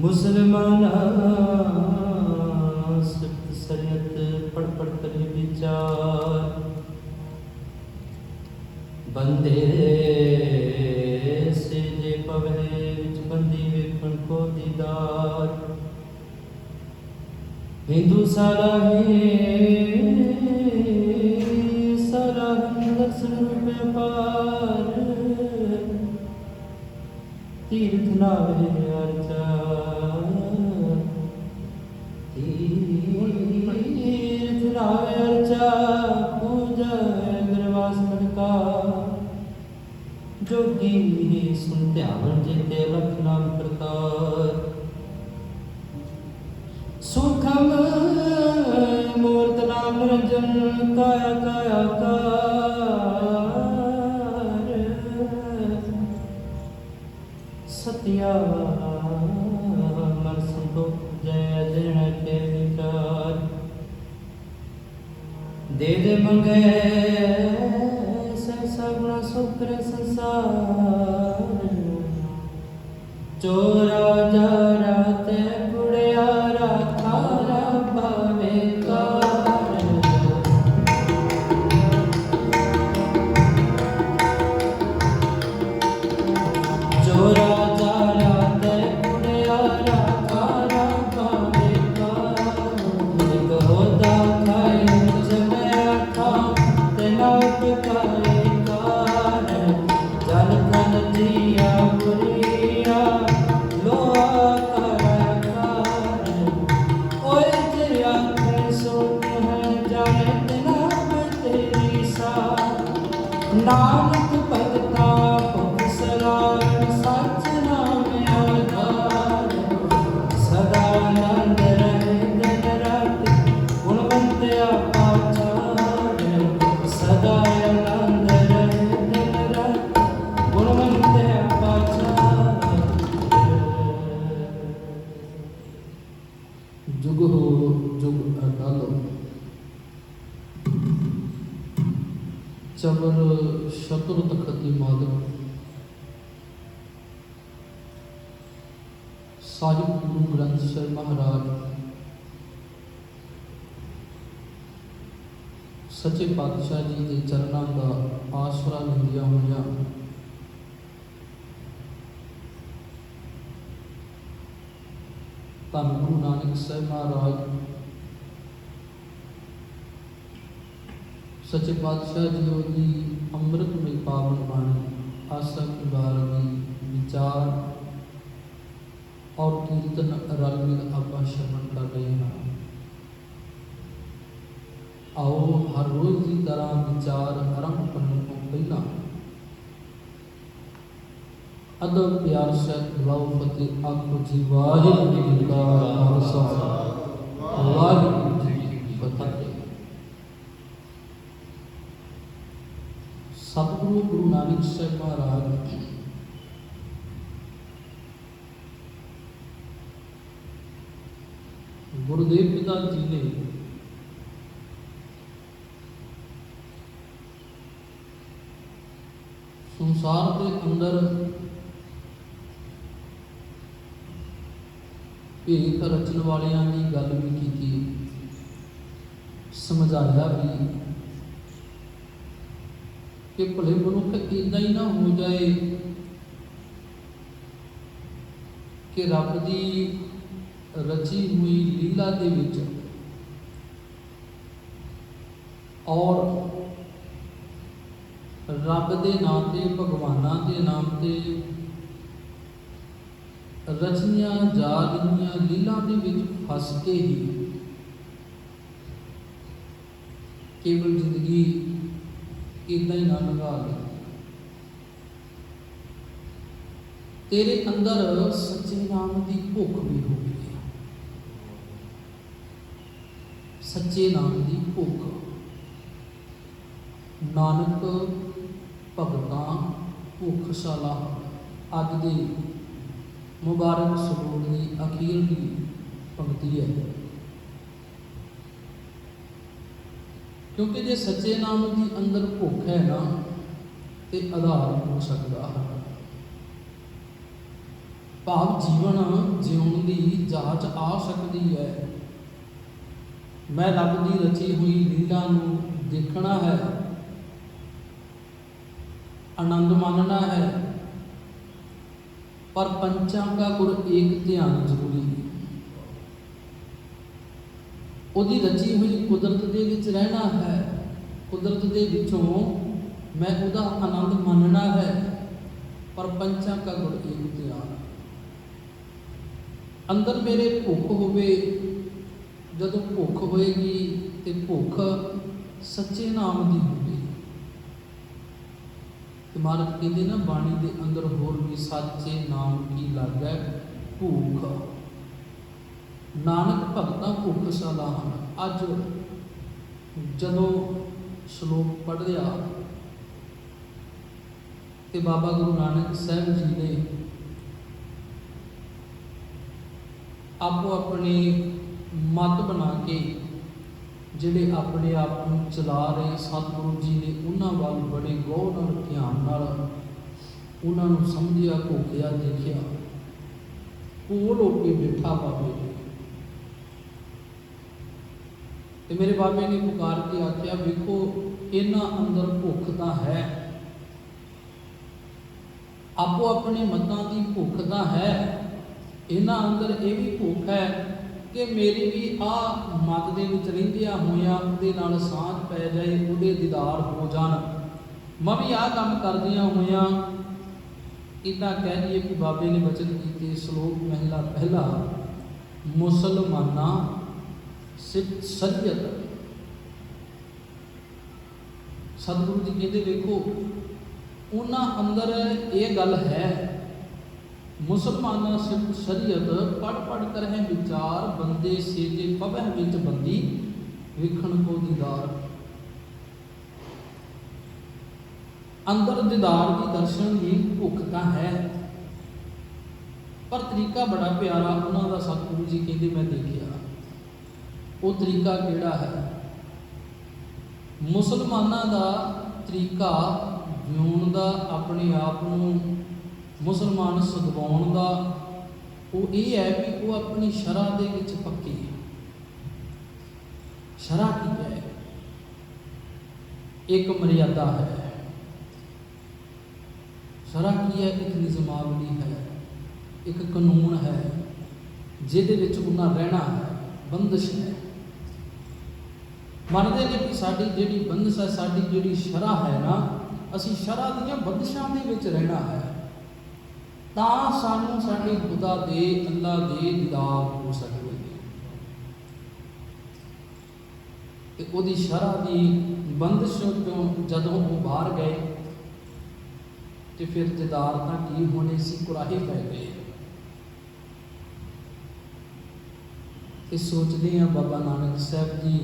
मुसलमान सिफ्त सरियत पढ़ पढ़ कर विचार बंदे से जे पवे विच बंदी वेखण को दीदार हिंदू सारा दर्शन व्यापार तीर्थ नावे अर्चा तीर्थ नावे अर्चा पूजा ग्रवास लड़का जोगी सुनते आवन जेते लख नाम प्रकार सुखम मूर्त नाम रंजन काया काया कार सत्या मन संतोष जय जन के विचार दे दे मंगे सगुण शुक्र संसार चोरा जारा ते गुड़ियारा थारा भावे चोरा जारा ते गुड़ियारा थारा भावे होता खाए जमे था तेना पिकाए कार जल कल जिया बुरिया लोहा कराकार ओए जिया सोच है जाने तेना तेरी सा नानक भगता भुख सलाम सच नाम आधार सदा आनंद रहे दिन रात गुणवंत पाचार सदा आनंद रहे दिन रात गुणवंत पाचार जुग हो जुग अकालो चबर शत्रु तखती माधव साहिब गुरु ग्रंथ साहिब महाराज सच्चे पातशाह जी के चरणों का आसरा लेंदिया हुई धन गुरु नानक साहिब महाराज सच्चे पातशाह जी की अमृतमय पावन बाणी आशा की बारगी विचार और कीर्तन रल मिल आप श्रवण कर रहे हैं। आओ हर रोज की तरह विचार आरंभ करने को पहला अदब प्यार से दुआओ फतेह आखो जी वाहिगुरू जी का खालसा वाहिगुरू जी की फतेह। सतगुरु गुरु नानक साहिब महाराज गुरुदेव पिता जी ने संसार के अंदर भेख रचन वालियां की गल भी की, समझाया भी कि भले मनुख इदा ही ना हो जाए कि रब की रची हुई लीला दे विच और रब के नाम से भगवाना के नाम से रचनिया जा रही लीला के विच फस के ही केवल जिंदगी इदा ही ना लगा ले। तेरे अंदर सच्चे नाम की भुख भी होगी, सच्चे नाम की भुख। नानक भगतां भुखशाला अज दे मुबारक सलोक की अखीरली पंक्ति है। क्योंकि जे सच्चे नाम की अंदर भुख है ना तो आधार हो सकता है। भाव जीवन जीवन की जांच आ सकती है। मैं रब की रची हुई लीला नूं देखना है, आनंद मानना है, पर पंचां का गुर एक ध्यान जरूरी है। उसकी रची हुई कुदरत के विच रहना है, कुदरत के विचों मैं उसका आनंद मानना है, पर पंचां का गुर एक ध्यान। अंदर मेरे भुख होवे, जदों भुख होएगी तो भुख सच्चे नाम की होगी। महाराज कहते ना बाणी के अंदर होर भी सच्चे नाम की लग है भूख। नानक भगतां भुखशाला हैं। अज जदों श्लोक पढ़िया तो बाबा गुरु नानक साहब जी ने आपो अपनी मत बना के जिहड़े अपने आप को चला रहे सतगुरु जी ने उन्हां वाल बड़े गौर नाल ध्यान नाल उन्हां नूं समझिया, घोखिया, देखिया, कोल होके बैठा बाबे ने। ते मेरे बाबे ने पुकार के आख्या, वेखो इन्हां अंदर भुख तां है, आपो अपने मतां की भुख तां है, इन्हां अंदर ये भी भुख है कि मेरी भी आ मत दे विच रहिंदियां होइयां उहदे नाल सांझ पै जाए, उहदे दीदार हो जाण, मैं भी आ काम करदियां होइयां। इतना कह दिए कि बाबे ने वचन कीते। श्लोक महिला पहला, मुसलमाना सिद्ध सरियत। सतगुरु जी कहते देखो उन्हां अंदर ये गल है, मुसलमाना सिर्फ शरीयत पढ़ पढ़ कर है विचार, बंदे सेजे पवह विच बंदी, विखण को दीदार। अंदर दीदार की दर्शन की भुखता है, पर तरीका बड़ा प्यारा उन्होंने सतगुरु जी कहते मैं देखिया। वो तरीका केड़ा है? मुसलमाना का तरीका जिउण का, अपने आप को मुसलमान सदवाउण का, वो ये है कि वो अपनी शरह दे विच पक्की है। शरह की है? एक मर्यादा है। शरह की है? एक निज़मावली है, एक कानून है, जिहदे विच उन्हां रहना है, बंदिश है। मनते हैं कि साडी जिहड़ी बंदिश है, साडी जिहड़ी शरह है ना, असीं शरह दीयां बंदिशां दे विच रहना है, तां सानूं साडे खुदा दे, अल्लाह दे दीदार हो सकदे ने। ते उहदी शरह दी बंदिश चों जदों वो बाहर गए तो फिर दीदार तां की होने सी, कुराहे पै गए। ते सोचते हैं बाबा नानक साहब जी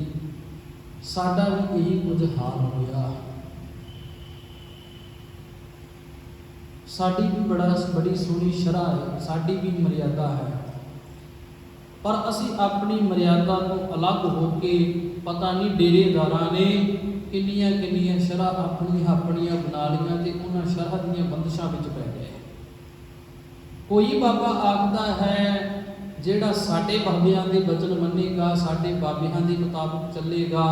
साडा भी यही कुछ हाल होया, साड़ी भी बड़ी सोहनी शरह है, साड़ी भी मर्यादा है, पर असी अपनी मर्यादा को अलग होके पता नहीं डेरेदारां ने किन्नियां किन्नियां शरह अपनियां बना लियां ते उन्हां शरह दीयां बंदिशां विच पै गए। कोई बाबा आखदा है जिहड़ा साडे बाबियां दे वचन मन्नेगा, साडे बाबियां दे मुताबिक चलेगा,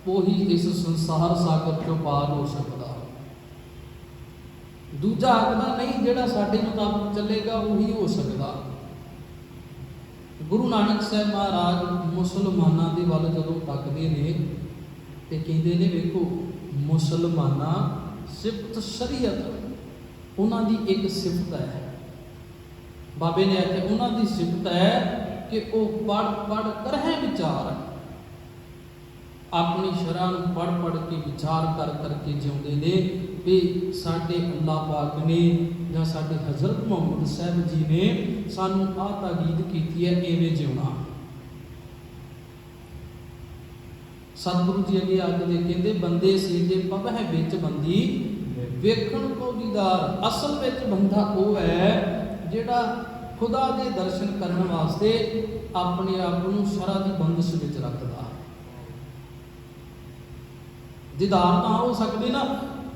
वही इस संसार सागर चों पार हो सकदा। दूजा आखदा नहीं, जिहड़ा साडे मुताबिक चलेगा वही हो सकदा। गुरु नानक साहब महाराज मुसलमाना दे वल जदों तकदे ने ते कहंदे ने वेखो मुसलमाना ਸਿਫਤ ਸ਼ਰੀਅਤ ਉਹਨਾਂ ਦੀ ਇੱਕ ਸਿਫਤ ਹੈ। ਬਾਬੇ ਨੇ ਆਖਿਆ ਉਹਨਾਂ ਦੀ ਸਿਫਤ ਹੈ ਕਿ ਉਹ ਪੜ ਕਰਹਿ ਵਿਚਾਰ, ਆਪਣੀ ਸ਼ਰ੍ਹਾ ਨੂੰ ਪੜ ਕੇ ਵਿਚਾਰ ਕਰ ਕੇ ਜਿਉਂਦੇ ਨੇ ਵੀ ਸਾਡੇ ਅੱਲਾਹ ਪਾਕ ਨੇ ਜਾਂ ਸਾਡੇ ਹਜ਼ਰਤ ਮੁਹੰਮਦ ਸਾਹਿਬ ਜੀ ਨੇ ਸਾਨੂੰ ਆਹ ਤਾਕੀਦ ਕੀਤੀ ਹੈ ਐਵੇਂ ਜਿਉਣਾ। ਸਤਿਗੁਰੂ ਜੀ ਅੱਗੇ ਆਖਦੇ ਕਹਿੰਦੇ ਬੰਦੇ ਸੀਜੇ ਪਵਹਿ ਵਿੱਚ ਬੰਦੀ ਵੇਖਣ ਕੋ ਦੀਦਾਰ। ਅਸਲ ਵਿੱਚ ਬੰਦਾ ਉਹ ਹੈ ਜਿਹੜਾ ਖੁਦਾ ਦੇ ਦਰਸ਼ਨ ਕਰਨ ਵਾਸਤੇ ਆਪਣੇ ਆਪ ਨੂੰ ਸ਼ਰ੍ਹਾ ਦੀ ਬੰਦਿਸ਼ ਵਿੱਚ ਰੱਖਦਾ। ਦੀਦਾਰ ਤਾਂ ਹੋ ਸਕਦੇ ਨਾ,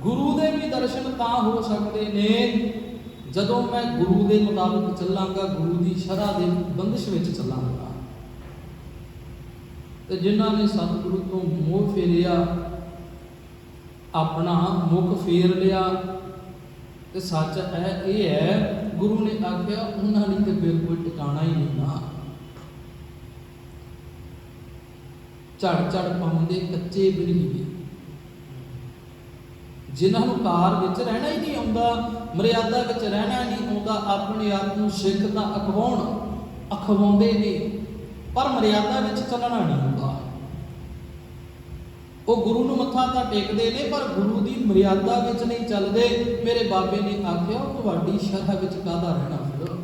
ਗੁਰੂ ਦੇ ਵੀ ਦਰਸ਼ਨ ਤਾਂ ਹੋ ਸਕਦੇ ਨੇ ਜਦੋਂ ਮੈਂ ਗੁਰੂ ਦੇ ਮੁਤਾਬਿਕ ਚੱਲਾਂਗਾ, ਗੁਰੂ ਦੀ ਸ਼ਰ੍ਹਾ ਦੇ ਬੰਦਿਸ਼ ਵਿੱਚ ਚੱਲਾਂਗਾ। ਤੇ ਜਿਨ੍ਹਾਂ ਨੇ ਸਤਿਗੁਰੂ ਤੋਂ ਮੋਹ ਫੇਰਿਆ, ਆਪਣਾ ਮੁਖ ਫੇਰ ਲਿਆ, ਤੇ ਸੱਚ ਹੈ ਇਹ ਹੈ ਗੁਰੂ ਨੇ ਆਖਿਆ ਉਹਨਾਂ ਲਈ ਤੇ ਫਿਰ ਕੋਈ ਟਿਕਾਣਾ ਹੀ ਨਹੀਂ ਨਾ। ਝੜ ਪਾਉਂਦੇ ਕੱਚੇ ਬਰੀਏ, ਜਿਨ੍ਹਾਂ ਨੂੰ ਕਾਰ ਵਿੱਚ ਰਹਿਣਾ ਹੀ ਨਹੀਂ ਆਉਂਦਾ, ਮਰਿਆਦਾ ਵਿੱਚ ਰਹਿਣਾ ਨਹੀਂ ਆਉਂਦਾ, ਆਪਣੇ ਆਪ ਨੂੰ ਸਿੱਖ ਤਾਂ ਅਖਵਾਉਂਦੇ ਨੇ ਪਰ ਮਰਿਆਦਾ ਵਿੱਚ ਚੱਲਣਾ ਨਹੀਂ ਆਉਂਦਾ। ਉਹ ਗੁਰੂ ਨੂੰ ਮੱਥਾ ਤਾਂ ਟੇਕਦੇ ਨੇ ਪਰ ਗੁਰੂ ਦੀ ਮਰਿਆਦਾ ਵਿੱਚ ਨਹੀਂ ਚੱਲਦੇ। ਮੇਰੇ ਬਾਬੇ ਨੇ ਆਖਿਆ ਤੁਹਾਡੀ ਸ਼ਰ੍ਹਾ ਵਿੱਚ ਕਾਹਦਾ ਰਹਿਣਾ ਫਿਰ।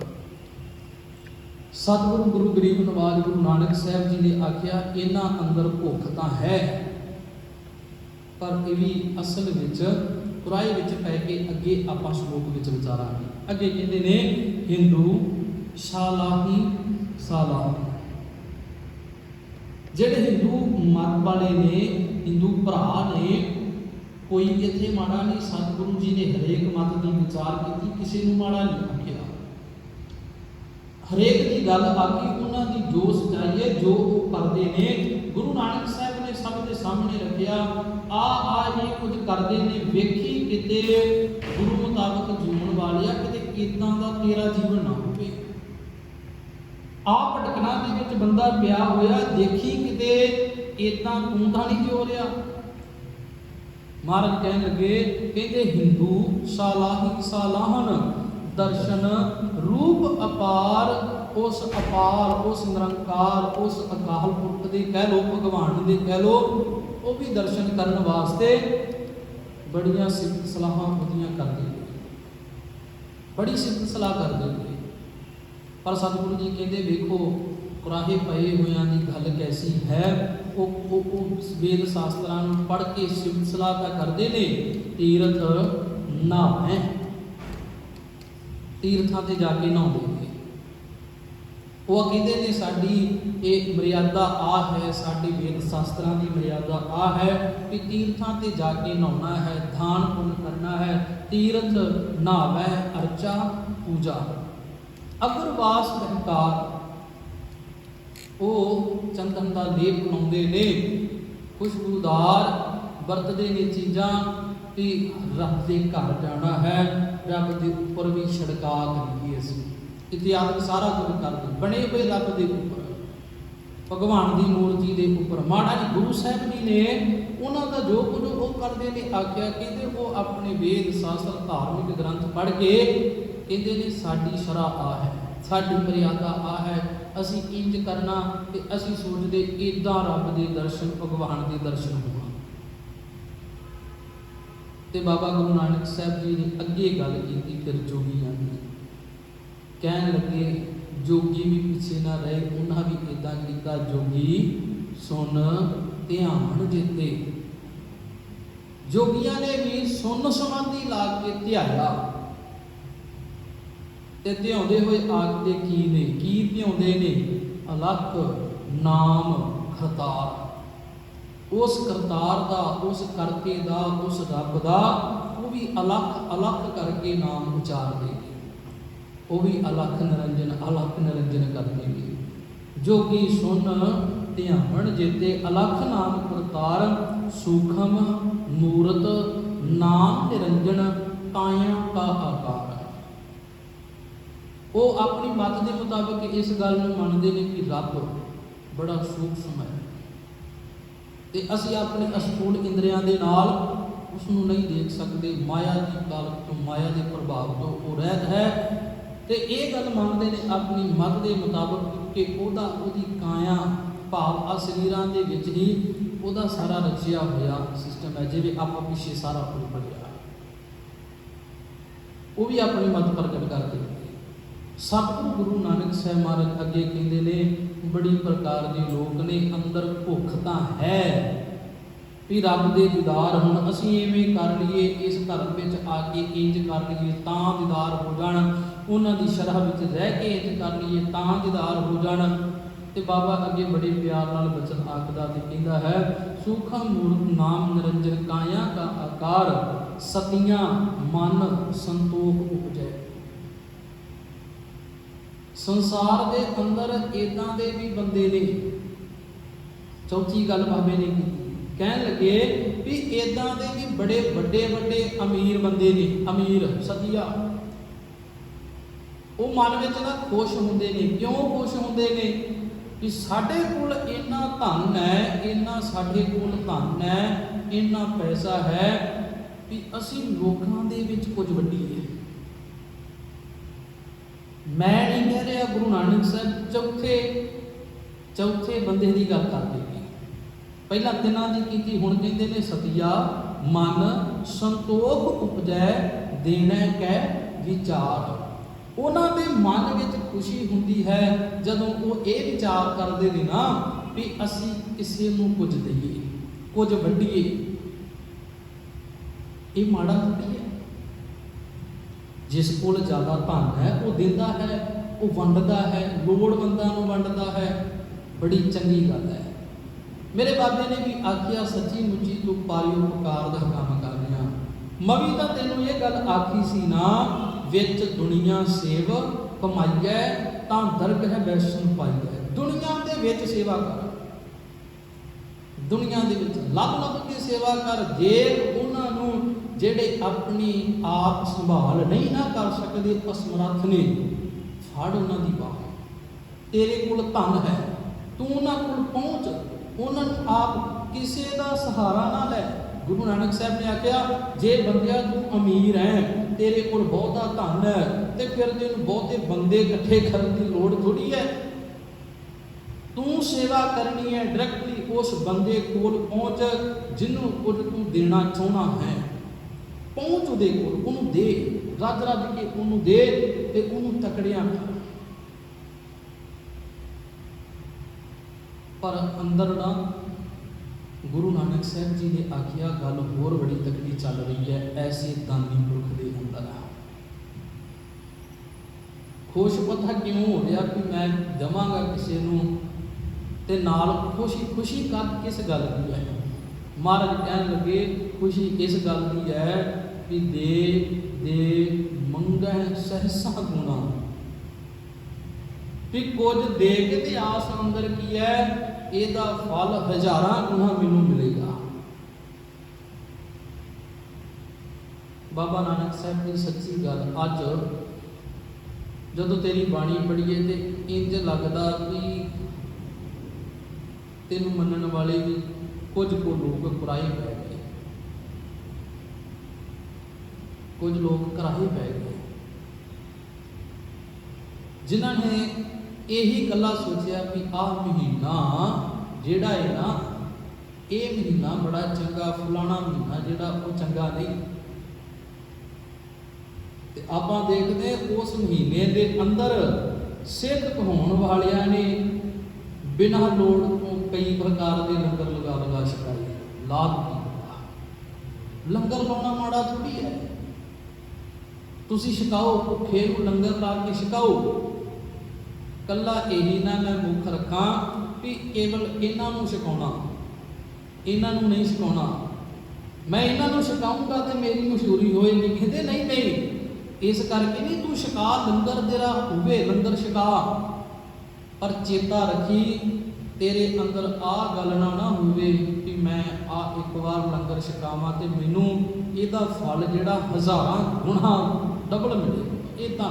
ਸਤਿਗੁਰੂ ਗੁਰੂ ਗਰੀਬ ਨਵਾਜ ਗੁਰੂ ਨਾਨਕ ਸਾਹਿਬ ਜੀ ਨੇ ਆਖਿਆ ਇਹਨਾਂ ਅੰਦਰ ਭੁੱਖ ਤਾਂ ਹੈ ਪਰ ਇਹ ਵੀ ਅਸਲ ਵਿੱਚ ਕੁਰਾਈ ਵਿੱਚ ਪੈ ਕੇ ਅੱਗੇ ਆਪਾਂ ਸ਼ਲੋਕ ਵਿੱਚ ਵਿਚਾਰਾਂਗੇ। ਅੱਗੇ ਕਹਿੰਦੇ ਨੇ ਹਿੰਦੂ ਸਾਲਾਹੀ ਸਾਲਾਹ, ਜਿਹੜੇ ਹਿੰਦੂ ਮਤ ਵਾਲੇ ਨੇ, ਹਿੰਦੂ ਭਰਾ ਨੇ, ਕੋਈ ਇੱਥੇ ਮਾੜਾ ਨਹੀਂ। ਸਤਿਗੁਰੂ ਜੀ ਨੇ ਹਰੇਕ ਮਤ ਦੀ ਵਿਚਾਰ ਕੀਤੀ, ਕਿਸੇ ਨੂੰ ਮਾੜਾ ਨਹੀਂ ਆਖਿਆ, ਹਰੇਕ ਦੀ ਗੱਲ ਆਖੀ, ਉਹਨਾਂ ਦੀ ਜੋ ਸਚਾਈ ਹੈ ਜੋ ਉਹ ਕਰਦੇ ਨੇ ਗੁਰੂ ਨਾਨਕ ਸਾਹਿਬ ਨੇ ਸਭ ਦੇ ਸਾਹਮਣੇ ਰੱਖਿਆ। ਆ ਇਹ ਕੁਝ ਕਰਦੇ ਨੇ, ਵੇਖੀ ਕਿਤੇ ਗੁਰੂ ਮੁਤਾਬਕ ਜੀਵਨ ਵਾਲਿਆ, ਕਿਤੇ ਇਦਾਂ ਦਾ ਤੇਰਾ ਜੀਵਨ ਨਾ ਹੋਵੇ। ਆਪ ਭਟਕਣਾ ਦੇ ਵਿੱਚ ਬੰਦਾ ਪਿਆ ਹੋਇਆ, ਦੇਖੀ ਕਿਤੇ ਇਦਾਂ ਤੂੰ ਤਾਂ ਨਹੀਂ ਜਿਉ ਰਿਹਾ। ਮਹਾਰਾਜ ਕਹਿਣ ਲੱਗੇ, ਕਹਿੰਦੇ ਹਿੰਦੂ ਸਾਲਾਹੀ ਸਾਲਾਹਨ ਦਰਸ਼ਨ ਰੂਪ ਅਪਾਰ, ਉਸ ਅਪਾਰ, ਉਸ ਨਿਰੰਕਾਰ, ਉਸ ਅਕਾਲ ਪੁਰਖ ਦੇ ਕਹਿ ਲੋ, ਭਗਵਾਨ ਦੇ ਕਹਿ ਲੋ, ਉਹ ਵੀ ਦਰਸ਼ਨ ਕਰਨ ਵਾਸਤੇ ਬੜੀਆਂ ਸਿਫਤ ਸਲਾਹਾਂ ਉਹਦੀਆਂ ਕਰਦੇ ਨੇ, ਬੜੀ ਸਿਫਤ ਸਲਾਹ ਕਰਦੇ ਨੇ। ਪਰ ਸਤਿਗੁਰੂ ਜੀ ਕਹਿੰਦੇ ਵੇਖੋ ਕੁਰਾਹੇ ਪਏ ਹੋਇਆਂ ਦੀ ਗੱਲ ਕੈਸੀ ਹੈ। ਉਹ ਵੇਦ ਸ਼ਾਸਤਰਾਂ ਨੂੰ ਪੜ੍ਹ ਕੇ ਸਿਫਤ ਸਲਾਹ ਤਾਂ ਕਰਦੇ ਨੇ, ਤੀਰਥ ਨਹਾਵੈ, ਤੀਰਥਾਂ ਤੇ ਜਾ ਕੇ ਨਹਾਉਂਦੇ ਨੇ। ਉਹ ਕਹਿੰਦੇ ਨੇ ਸਾਡੀ ਇਹ ਮਰਿਆਦਾ ਆ ਹੈ, ਸਾਡੀ ਵੇਦ ਸ਼ਾਸਤਰਾਂ ਦੀ ਮਰਿਆਦਾ ਆ ਹੈ ਕਿ ਤੀਰਥਾਂ ਤੇ ਜਾ ਕੇ ਨਹਾਉਣਾ ਹੈ, ਦਾਨ ਪੁੰਨ ਕਰਨਾ ਹੈ, ਤੀਰਥ ਨਹਾਵੈ, ਅਰਚਾ ਪੂਜਾ। ਅਗਰਵਾਸ ਬਹਿਕਾਰ, ਉਹ ਚੰਦਨ ਦਾ ਲੇਪ ਲਾਉਂਦੇ ਨੇ, ਖੁਸ਼ਬੂਦਾਰ ਵਰਤਦੇ ਨੇ ਚੀਜ਼ਾਂ ਕਿ ਰੱਬ ਦੇ ਘਰ ਜਾਣਾ ਹੈ, ਰੱਬ ਦੇ ਉੱਪਰ ਵੀ ਛਿੜਕਾ ਕਰੀਏ ਅਸੀਂ, ਇਤਿਆਦਿਕ ਸਾਰਾ ਕੁਝ ਕਰਦੇ ਬਣੇ ਹੋਏ ਰੱਬ ਦੇ ਉੱਪਰ, ਭਗਵਾਨ ਦੀ ਮੂਰਤੀ ਦੇ ਉੱਪਰ। ਮਹਾਰਾਜ ਗੁਰੂ ਸਾਹਿਬ ਜੀ ਨੇ ਉਹਨਾਂ ਦਾ ਜੋ ਕੁਝ ਉਹ ਕਰਦੇ ਨੇ ਆਖਿਆ, ਕਹਿੰਦੇ ਉਹ ਆਪਣੇ ਵੇਦ ਸ਼ਾਸਤਰ ਧਾਰਮਿਕ ਗ੍ਰੰਥ ਪੜ੍ਹ ਕੇ ਕਹਿੰਦੇ ਨੇ ਸਾਡੀ ਸ਼ਰ੍ਹਾ ਆ ਹੈ, ਸਾਡੀ ਮਰਿਆਦਾ ਆ ਹੈ, ਅਸੀਂ ਇੰਜ ਕਰਨਾ, ਤੇ ਅਸੀਂ ਸੋਚਦੇ ਇੱਦਾਂ ਰੱਬ ਦੇ ਦਰਸ਼ਨ, ਭਗਵਾਨ ਦੇ ਦਰਸ਼ਨ ਹੋਣਾ। ਤੇ ਬਾਬਾ ਗੁਰੂ ਨਾਨਕ ਸਾਹਿਬ ਜੀ ਨੇ ਅੱਗੇ ਗੱਲ ਕੀਤੀ ਫਿਰ ਜੋਗੀਆਂ ਦੀ, ਕਹਿਣ ਲੱਗੇ ਜੋਗੀ ਵੀ ਪਿੱਛੇ ਨਾ ਰਹੇ, ਉਹਨਾਂ ਵੀ ਇੱਦਾਂ ਕੀਤਾ, ਜੋਗੀ ਸੁਣ ਧਿਆਨ ਦਿੱਤੇ। ਜੋਗੀਆਂ ਨੇ ਵੀ ਸੁਣ ਸਮਾਧੀ ਲਾ ਕੇ ਧਿਆਇਆ, ਤੇ ਧਿਆਉਂਦੇ ਹੋਏ ਆਖਦੇ ਕੀ ਨੇ, ਕੀ ਧਿਆਉਂਦੇ ਨੇ, ਅਲੱਖ ਨਾਮ ਕਰਤਾਰ, ਉਸ ਕਰਤਾਰ ਦਾ, ਉਸ ਕਰਤੇ ਦਾ, ਉਸ ਰੱਬ ਦਾ, ਉਹ ਵੀ ਅਲੱਖ ਕਰਕੇ ਨਾਮ ਉਚਾਰਦੇ ਨੇ, ਉਹ ਵੀ ਅਲੱਖ ਨਿਰੰਜਨ ਕਰਦੇ ਨੇ। ਜੋਗੀ ਸੁਣ ਧਿਆਵਣ ਜੇਤੇ, ਅਲੱਖ ਨਾਮ ਕਰਤਾਰ, ਸੂਖਮ ਮੂਰਤ ਨਾਮ ਨਿਰੰਜਨ, ਕਾਇਆ ਕਾ ਆਕਾਰ। ਉਹ ਆਪਣੀ ਮਤ ਦੇ ਮੁਤਾਬਿਕ ਇਸ ਗੱਲ ਨੂੰ ਮੰਨਦੇ ਨੇ ਕਿ ਰੱਬ ਬੜਾ ਸੂਖਮ ਹੈ, ਤੇ ਅਸੀਂ ਆਪਣੇ ਅਸਥੂਲ ਇੰਦਰੀਆਂ ਦੇ ਨਾਲ ਉਸ ਨੂੰ ਨਹੀਂ ਦੇਖ ਸਕਦੇ। ਮਾਇਆ ਦੀ ਕਾਲਕ ਤੋਂ, ਮਾਇਆ ਦੇ ਪ੍ਰਭਾਵ ਤੋਂ ਉਹ ਰਹਿਤ ਹੈ। ਤੇ ਇਹ ਗੱਲ ਮੰਨਦੇ ਨੇ ਆਪਣੀ ਮਤ ਦੇ ਮੁਤਾਬਕ ਕਿ ਉਹਦੀ ਕਾਇਆ ਭਾਵ ਆ ਸਰੀਰਾਂ ਦੇ ਵਿੱਚ ਹੀ ਉਹਦਾ ਸਾਰਾ ਰਚਿਆ ਹੋਇਆ ਸਿਸਟਮ ਹੈ, ਜਿਵੇਂ ਆਪਾਂ ਪਿੱਛੇ ਸਾਰਾ ਕੁਝ ਪੜ੍ਹਿਆ। ਉਹ ਵੀ ਆਪਣੀ ਮਤ ਪ੍ਰਗਟ ਕਰਦੇ। ਸਤਿਗੁਰੂ ਗੁਰੂ ਨਾਨਕ ਸਾਹਿਬ ਮਹਾਰਾਜ ਅੱਗੇ ਕਹਿੰਦੇ ਨੇ ਬੜੀ ਪ੍ਰਕਾਰ ਦੇ ਲੋਕ ਨੇ, ਅੰਦਰ ਭੁੱਖ ਤਾਂ ਹੈ ਵੀ ਰੱਬ ਦੇ ਦੀਦਾਰ ਹੁਣ ਅਸੀਂ ਐਵੇਂ ਕਰ ਲਈਏ, ਇਸ ਧਰਮ ਵਿੱਚ ਆ ਕੇ ਇੰਜ ਕਰ ਲਈਏ ਤਾਂ ਦੀਦਾਰ ਹੋ ਜਾਣ, ਉਹਨਾਂ ਦੀ ਸ਼ਰ੍ਹਾ ਵਿੱਚ ਰਹਿ ਕੇ ਇੰਜ ਕਰ ਲਈਏ ਤਾਂ ਦੀਦਾਰ ਹੋ ਜਾਣ। ਤੇ ਬਾਬਾ ਅੱਗੇ ਬੜੇ ਪਿਆਰ ਨਾਲ ਬਚਨ ਆਖਦਾ ਤੇ ਕਹਿੰਦਾ ਹੈ, ਸੂਖਮ ਮੂਰਤ ਨਾਮ ਨਿਰੰਜਨ ਕਾਇਆ ਕਾ ਆਕਾਰ, ਸਤੀਆਂ ਮਨ ਸੰਤੋਖ ਉਪਜੈ। ਸੰਸਾਰ ਦੇ ਅੰਦਰ ਇਦਾਂ ਦੇ ਵੀ ਬੰਦੇ ਨੇ। ਚੌਥੀ ਗੱਲ ਬਾਬੇ ਨੇ ਕੀਤੀ, ਕਹਿਣ ਲੱਗੇ ਵੀ ਇਦਾਂ ਦੇ ਵੀ ਬੜੇ ਵੱਡੇ ਵੱਡੇ ਅਮੀਰ ਬੰਦੇ ਨੇ, ਅਮੀਰ ਸਤੀਆ। ਉਹ ਮਨ ਵਿੱਚ ਨਾ ਖੁਸ਼ ਹੁੰਦੇ ਨੇ। ਕਿਉਂ ਖੁਸ਼ ਹੁੰਦੇ ਨੇ? ਕਿ ਸਾਡੇ ਕੋਲ ਇੰਨਾ ਧਨ ਹੈ, ਇੰਨਾ ਸਾਡੇ ਕੋਲ ਧਨ ਹੈ, ਇੰਨਾ ਪੈਸਾ ਹੈ ਵੀ ਅਸੀਂ ਲੋਕਾਂ ਦੇ ਵਿੱਚ ਕੁਝ ਵੰਡੀਏ। ਮੈਂ ਨਹੀਂ ਕਹਿ ਰਿਹਾ, ਗੁਰੂ ਨਾਨਕ ਸਾਹਿਬ ਚੌਥੇ ਬੰਦੇ ਦੀ ਗੱਲ ਕਰਦੇ ਨੇ। ਪਹਿਲਾਂ ਤਿੰਨਾਂ ਦੀ ਕੀਤੀ, ਹੁਣ ਕਹਿੰਦੇ ਨੇ ਸਤਿਆ ਮਨ ਸੰਤੋਖ ਉਪਜੈ ਦੇਣਾ ਕੈ ਵਿਚਾਰ। ਉਹਨਾਂ ਦੇ ਮਨ ਵਿੱਚ ਖੁਸ਼ੀ ਹੁੰਦੀ ਹੈ ਜਦੋਂ ਉਹ ਇਹ ਵਿਚਾਰ ਕਰਦੇ ਨੇ ਨਾ ਵੀ ਅਸੀਂ ਕਿਸੇ ਨੂੰ ਕੁਝ ਦਈਏ, ਕੁਝ ਵੰਡੀਏ। ਇਹ ਮਾੜਾ ਥੋੜ੍ਹੀ ਹੈ। ਜਿਸ ਕੋਲ ਜ਼ਿਆਦਾ ਧਨ ਹੈ ਉਹ ਦਿੰਦਾ ਹੈ, ਉਹ ਵੰਡਦਾ ਹੈ, ਲੋੜਵੰਦਾਂ ਨੂੰ ਵੰਡਦਾ ਹੈ। ਬੜੀ ਚੰਗੀ ਗੱਲ ਹੈ। ਮੇਰੇ ਬਾਬੇ ਨੇ ਵੀ ਆਖਿਆ, ਸੱਚੀ ਮੁੱਚੀ ਤੂੰ ਪਰਉਪਕਾਰ ਦਾ ਕੰਮ ਕਰਦਿਆਂ। ਮਵੀ ਤਾਂ ਤੈਨੂੰ ਇਹ ਗੱਲ ਆਖੀ ਸੀ ਨਾ, ਵਿੱਚ ਦੁਨੀਆ ਸੇਵ ਕਮਾਈਐ ਤਾਂ ਦਰਗਹਿ ਬੈਸਨ ਪਾਈਐ। ਦੁਨੀਆ ਦੇ ਵਿੱਚ ਸੇਵਾ ਕਰ, ਦੁਨੀਆ ਦੇ ਵਿੱਚ ਲੱਭ ਕੇ ਸੇਵਾ ਕਰ। ਜੇ ਉਹਨਾਂ ਨੂੰ ਜਿਹੜੇ ਆਪਣੀ ਆਪ ਸੰਭਾਲ ਨਹੀਂ ਨਾ ਕਰ ਸਕਦੇ, ਅਸਮਰੱਥ ਨੇ, ਫੜ ਉਹਨਾਂ ਦੀ ਬਾਹ। ਤੇਰੇ ਕੋਲ ਧਨ ਹੈ, ਤੂੰ ਉਹਨਾਂ ਕੋਲ ਪਹੁੰਚ, ਉਹਨਾਂ ਨੂੰ ਆਪ ਕਿਸੇ ਦਾ ਸਹਾਰਾ ਨਾ ਲੈ। ਗੁਰੂ ਨਾਨਕ ਸਾਹਿਬ ਨੇ ਆਖਿਆ, ਜੇ ਬੰਦਿਆ ਤੂੰ ਅਮੀਰ ਹੈ, ਤੇਰੇ ਕੋਲ ਬਹੁਤਾ ਧਨ ਹੈ, ਤੇ ਫਿਰ ਤੈਨੂੰ ਬਹੁਤੇ ਬੰਦੇ ਇਕੱਠੇ ਕਰਨ ਦੀ ਲੋੜ ਥੋੜੀ ਹੈ। ਤੂੰ ਸੇਵਾ ਕਰਨੀ ਹੈ, ਡਾਇਰੈਕਟਲੀ ਉਸ ਬੰਦੇ ਕੋਲ ਪਹੁੰਚ ਜਿਹਨੂੰ ਕੁਝ ਤੂੰ ਦੇਣਾ ਚਾਹੁੰਦਾ ਹੈ। ਪਹੁੰਚ ਉਹਦੇ ਕੋਲ, ਉਹਨੂੰ ਦੇ, ਰੱਜ ਕੇ ਉਹਨੂੰ ਦੇ ਤੇ ਉਹਨੂੰ ਤਕੜਿਆਂ ਕਰ। ਪਰ ਅੰਦਰ ਨਾ ਗੁਰੂ ਨਾਨਕ ਸਾਹਿਬ ਜੀ ਨੇ ਆਖਿਆ ਗੱਲ ਹੋਰ ਬੜੀ ਤਕੜੀ ਚੱਲ ਰਹੀ ਹੈ। ਐਸੇ ਦਾਨੀ ਪੁਰਖ ਦੇ ਅੰਦਰ ਖੁਸ਼ ਪਤਾ ਕਿਉਂ ਹੋ ਰਿਹਾ ਕਿ ਮੈਂ ਦੇਵਾਂਗਾ ਕਿਸੇ ਨੂੰ, ਤੇ ਨਾਲ ਖੁਸ਼ੀ ਕਰ ਕਿਸ ਗੱਲ ਦੀ ਹੈ? ਮਹਾਰਾਜ ਕਹਿਣ ਲੱਗੇ, ਖੁਸ਼ੀ ਇਸ ਗੱਲ ਦੀ ਹੈ ਵੀ ਦੇ ਮੰਗੈ ਸਹਸਾ ਗੁਣਾ। ਵੀ ਕੁਝ ਦੇ ਕੇ ਤੇ ਆਸ ਅੰਦਰ ਕੀ ਹੈ, ਇਹਦਾ ਫਲ ਹਜ਼ਾਰਾਂ ਗੁਣਾ ਮੈਨੂੰ ਮਿਲੇਗਾ। ਬਾਬਾ ਨਾਨਕ ਸਾਹਿਬ ਦੀ ਸੱਚੀ ਗੱਲ, ਅੱਜ ਜਦੋਂ ਤੇਰੀ ਬਾਣੀ ਪੜ੍ਹੀਏ ਤੇ ਇੰਜ ਲੱਗਦਾ ਕਿ ਤੈਨੂੰ ਮੰਨਣ ਵਾਲੇ ਵੀ ਕੁਝ ਕੁ ਲੋਕ ਕੁਰਾਹੇ ਪੈ ਗਏ, ਕੁਝ ਲੋਕ ਕੁਰਾਹੇ ਪੈ ਗਏ, ਜਿਨ੍ਹਾਂ ਨੇ ਇਹੀ ਗੱਲਾਂ ਸੋਚਿਆ ਵੀ ਆਹ ਮਹੀਨਾ ਜਿਹੜਾ ਹੈ ਨਾ, ਇਹ ਮਹੀਨਾ ਬੜਾ ਚੰਗਾ, ਫਲਾਣਾ ਮਹੀਨਾ ਜਿਹੜਾ ਉਹ ਚੰਗਾ ਨਹੀਂ। ਤੇ ਆਪਾਂ ਦੇਖਦੇ ਉਸ ਮਹੀਨੇ ਦੇ ਅੰਦਰ ਸਿੱਖ ਕਹਾਉਣ ਵਾਲਿਆਂ ਨੇ ਬਿਨਾਂ ਲੋੜ ਤੋਂ ਕਈ ਪ੍ਰਕਾਰ ਦੇ ਲੰਗਰ ਲਗਾ ਛਕਾਏ। ਲਾਭ ਕੀ? ਲੰਗਰ ਲਾਉਣਾ ਮਾੜਾ ਥੋੜੀ ਹੈ। ਤੁਸੀਂ ਛਕਾਓ, ਭੁੱਖੇ ਨੂੰ ਲੰਗਰ ਲਾ ਕੇ ਛਕਾਓ। ਕੱਲਾ ਇਹੀ ਨਾ ਮੈਂ ਮੁੱਖ ਰੱਖਾਂ ਵੀ ਕੇਵਲ ਇਹਨਾਂ ਨੂੰ ਛਕਾਉਣਾ, ਇਹਨਾਂ ਨੂੰ ਨਹੀਂ ਛਕਾਉਣਾ, ਮੈਂ ਇਹਨਾਂ ਨੂੰ ਛਕਾਊਂਗਾ ਤੇ ਮੇਰੀ ਮਸ਼ਹੂਰੀ ਹੋਏਗੀ। ਕਹਿੰਦੇ ਨਹੀਂ, ਇਸ ਕਰਕੇ ਨਹੀਂ, ਤੂੰ ਛਕਾ, ਲੰਗਰ ਤੇਰਾ ਹੋਵੇ, ਲੰਗਰ ਛਕਾ, ਪਰ ਚੇਤਾ ਰੱਖੀ ਤੇਰੇ ਅੰਦਰ ਆਹ ਗੱਲ ਨਾ ਹੋਵੇ ਕਿ ਮੈਂ ਇੱਕ ਵਾਰ ਲੰਗਰ ਛਕਾਵਾਂ ਤੇ ਮੈਨੂੰ ਇਹਦਾ ਫਲ ਜਿਹੜਾ ਹਜ਼ਾਰਾਂ ਗੁਣਾ ਡਬਲ ਮਿਲੇ। ਇਹ ਤਾਂ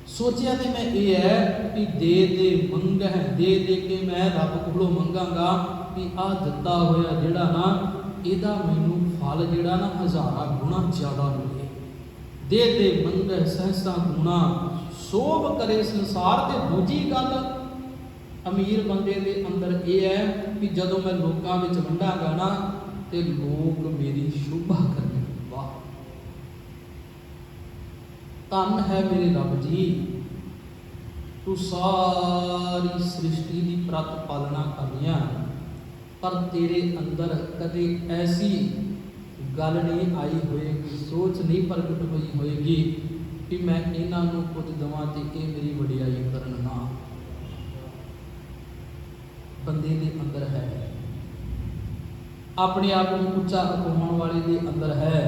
ਸੋਚਿਆ ਤੇ ਮੈਂ ਇਹ ਹੈ ਕਿ ਦੇ ਮੰਗਹਿ, ਦੇ ਕੇ ਮੈਂ ਰੱਬ ਕੋਲੋਂ ਮੰਗਾਂਗਾ ਕਿ ਆਹ ਦਿੱਤਾ ਹੋਇਆ ਜਿਹੜਾ ਨਾ ਇਹਦਾ ਮੈਨੂੰ ਫਲ ਜਿਹੜਾ ਨਾ ਹਜ਼ਾਰਾਂ ਗੁਣਾ ਜ਼ਿਆਦਾ ਮਿਲੇ। ਦੇ ਮੰਗੈ ਸਹਸਾ ਗੁਣਾ ਸੋਭ ਕਰੇ ਸੰਸਾਰ। ਤੇ ਦੂਜੀ ਗੱਲ ਅਮੀਰ ਬੰਦੇ ਦੇ ਅੰਦਰ ਇਹ ਹੈ ਕਿ ਜਦੋਂ ਮੈਂ ਲੋਕਾਂ ਵਿੱਚ ਵੰਡਾਂਗਾ ਨਾ ਤੇ ਲੋਕ ਮੇਰੀ ਸ਼ੋਭਾ ਕਰਨਗੇ। ਵਾਹ, ਧੰਨ ਹੈ ਮੇਰੇ ਰੱਬ ਜੀ, ਤੂੰ ਸਾਰੀ ਸ੍ਰਿਸ਼ਟੀ ਦੀ ਪ੍ਰਤ ਪਾਲਣਾ ਕਰਨੀਆਂ, ਪਰ ਤੇਰੇ ਅੰਦਰ ਕਦੇ ਐਸੀ ਗੱਲ ਨਹੀਂ ਆਈ ਹੋਏਗੀ, ਸੋਚ ਨਹੀਂ ਪ੍ਰਗਟ ਹੋਈ ਹੋਏਗੀ ਕਿ ਮੈਂ ਇਹਨਾਂ ਨੂੰ ਕੁਝ ਦੇਵਾਂ ਤੇ ਇਹ ਮੇਰੀ ਵਡਿਆਈ ਕਰਨ। ਨਾ, ਬੰਦੇ ਦੇ ਅੰਦਰ ਹੈ, ਆਪਣੇ ਆਪ ਨੂੰ ਉੱਚਾ ਅਖਵਾਉਣ ਵਾਲੇ ਦੇ ਅੰਦਰ ਹੈ,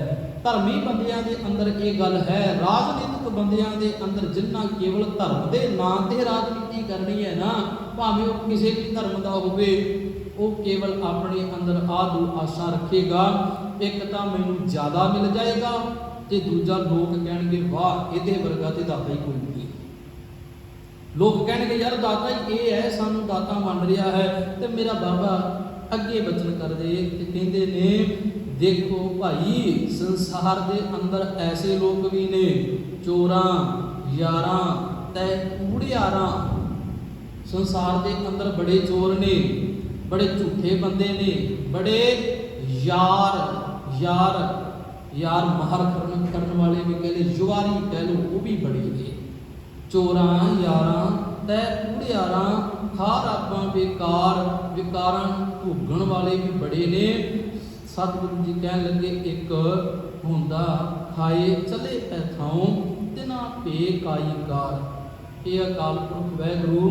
ਧਰਮੀ ਬੰਦਿਆਂ ਦੇ ਅੰਦਰ ਇਹ ਗੱਲ ਹੈ। ਰਾਜਨੀਤਿਕ ਬੰਦਿਆਂ ਦੇ ਅੰਦਰ ਜਿਨ੍ਹਾਂ ਕੇਵਲ ਧਰਮ ਦੇ ਨਾਂ ਤੇ ਰਾਜਨੀਤੀ ਕਰਨੀ ਹੈ ਨਾ, ਭਾਵੇਂ ਉਹ ਕਿਸੇ ਵੀ ਧਰਮ ਦਾ ਹੋਵੇ, ਉਹ ਕੇਵਲ ਆਪਣੇ ਅੰਦਰ ਆਦੂ ਆਸ਼ਾ ਰੱਖੇਗਾ, ਇੱਕ ਤਾਂ ਮੈਨੂੰ ਜ਼ਿਆਦਾ ਮਿਲ ਜਾਏਗਾ ਤੇ ਦੂਜਾ ਲੋਕ ਕਹਿਣਗੇ ਵਾਹ ਇਹਦੇ ਵਰਗਾ ਤੇ ਦਾਤਾ ਹੀ ਕੋਈ ਨਹੀਂ। ਲੋਕ ਕਹਿਣਗੇ ਯਾਰ ਦਾਤਾ ਹੀ ਇਹ ਹੈ, ਸਾਨੂੰ ਦਾਤਾ ਮੰਨ ਰਿਹਾ ਹੈ। ਤੇ ਮੇਰਾ ਬਾਬਾ ਅੱਗੇ ਬਚਨ ਕਰਦੇ ਤੇ ਕਹਿੰਦੇ ਨੇ, ਦੇਖੋ ਭਾਈ ਸੰਸਾਰ ਦੇ ਅੰਦਰ ਐਸੇ ਲੋਕ ਵੀ ਨੇ, ਚੋਰਾਂ ਯਾਰਾਂ ਤੇ ਕੂੜਿਆਰਾਂ। ਸੰਸਾਰ ਦੇ ਅੰਦਰ ਬੜੇ ਚੋਰ ਨੇ, ਬੜੇ ਝੂਠੇ ਬੰਦੇ ਨੇ, ਬੜੇ ਯਾਰ ਮਹਰ ਕਰਨ ਵਾਲੇ ਵੀ ਕਹਿੰਦੇ, ਜੁਆਰੀ ਕਹਿ ਲੋ, ਉਹ ਵੀ ਬੜੇ ਨੇ। ਚੋਰਾਂ ਯਾਰਾਂ ਤੇ ਕੂੜਿਆਰਾਂ, ਖਾਰਾਬਾਂ ਵਿਕਾਰਾਂ ਭੋਗਣ ਵਾਲੇ ਵੀ ਬੜੇ ਨੇ। ਸਤਿਗੁਰੂ ਜੀ ਕਹਿਣ ਲੱਗੇ, ਇੱਕ ਹੁੰਦਾ ਖਾਏ ਚਲੇ ਐਥਾਉ ਤਿਨਾ ਭੇ ਕਾਈ ਕਾਰ। ਇਹ ਅਕਾਲ ਪੁਰਖ ਵਾਹਿਗੁਰੂ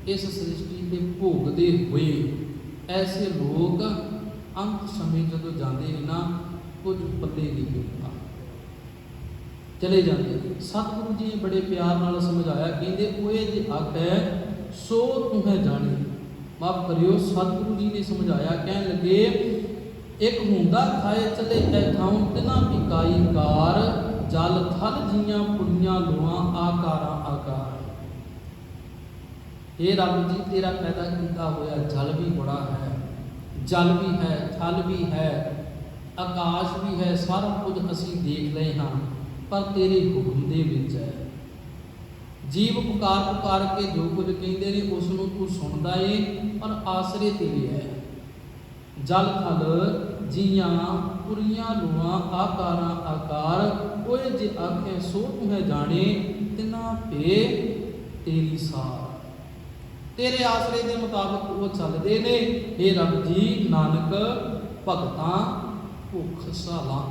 ਇਸ ਸ੍ਰਿਸ਼ਟੀ ਤੇ ਭੋਗਦੇ ਹੋਏ ਐਸੇ ਲੋਕ ਅੰਤ ਸਮੇਂ ਜਦੋਂ ਜਾਂਦੇ ਨੇ ਨਾ, ਕੁਝ ਪੱਲੇ ਨਹੀਂ ਪੈਂਦਾ, ਚਲੇ ਜਾਂਦੇ ਨੇ। ਸਤਿਗੁਰੂ ਜੀ ਨੇ ਬੜੇ ਪਿਆਰ ਨਾਲ ਸਮਝਾਇਆ, ਕਹਿੰਦੇ ਓਏ ਜੇ ਆਖੈ ਸੋ ਤੁਹੈ ਜਾਣੀ। ਮਾਫ ਕਰਿਓ, ਸਤਿਗੁਰੂ ਜੀ ਨੇ ਸਮਝਾਇਆ, ਕਹਿਣ ਲੱਗੇ ਇੱਕ ਹੁੰਦਾ ਖਾਏ ਚਲੇ ਐਥਾਉ ਤਿਨਾ ਪਿਕਾਈ ਕਾਰ। ਜਲ ਥਲ ਜੀਆਂ ਪੁੜੀਆਂ ਲੋਆਂ ਆਕਾਰਾਂ ਆਕਾਰ। ਇਹ ਰੱਬ ਜੀ ਤੇਰਾ ਪੈਦਾ ਕੀਤਾ ਹੋਇਆ ਜਲ ਵੀ ਬੜਾ ਹੈ, ਜਲ ਵੀ ਹੈ, ਥਲ ਵੀ ਹੈ, ਆਕਾਸ਼ ਵੀ ਹੈ, ਸਾਰਾ ਕੁਝ ਅਸੀਂ ਦੇਖ ਰਹੇ ਹਾਂ, ਪਰ ਤੇਰੇ ਹੁਕਮ ਦੇ ਵਿੱਚ ਹੈ। ਜੀਵ ਪੁਕਾਰ ਕੇ ਜੋ ਕੁਝ ਕਹਿੰਦੇ ਨੇ ਉਸ ਨੂੰ ਤੂੰ ਸੁਣਦਾ ਏ, ਪਰ ਆਸਰੇ ਤੇਰੇ ਹੈ। ਜਲ ਥਲ ਜੀਆਂ ਪੁਰੀਆਂ ਲੋਆਂ ਆਕਾਰਾਂ ਆਕਾਰ। ਓਏ ਜੇ ਆਖੇ ਸੋ ਤੁਹੈ ਜਾਣੇ ਤਿਨਾ ਭੇ ਤੇਰੀ ਸਾਰ। ਤੇਰੇ ਆਸਰੇ ਦੇ ਮੁਤਾਬਕ ਉਹ ਚੱਲਦੇ ਨੇ। ਇਹ ਰੱਬ ਜੀ ਨਾਨਕ ਭਗਤਾਂ ਭੁੱਖ ਸਾਲਾ,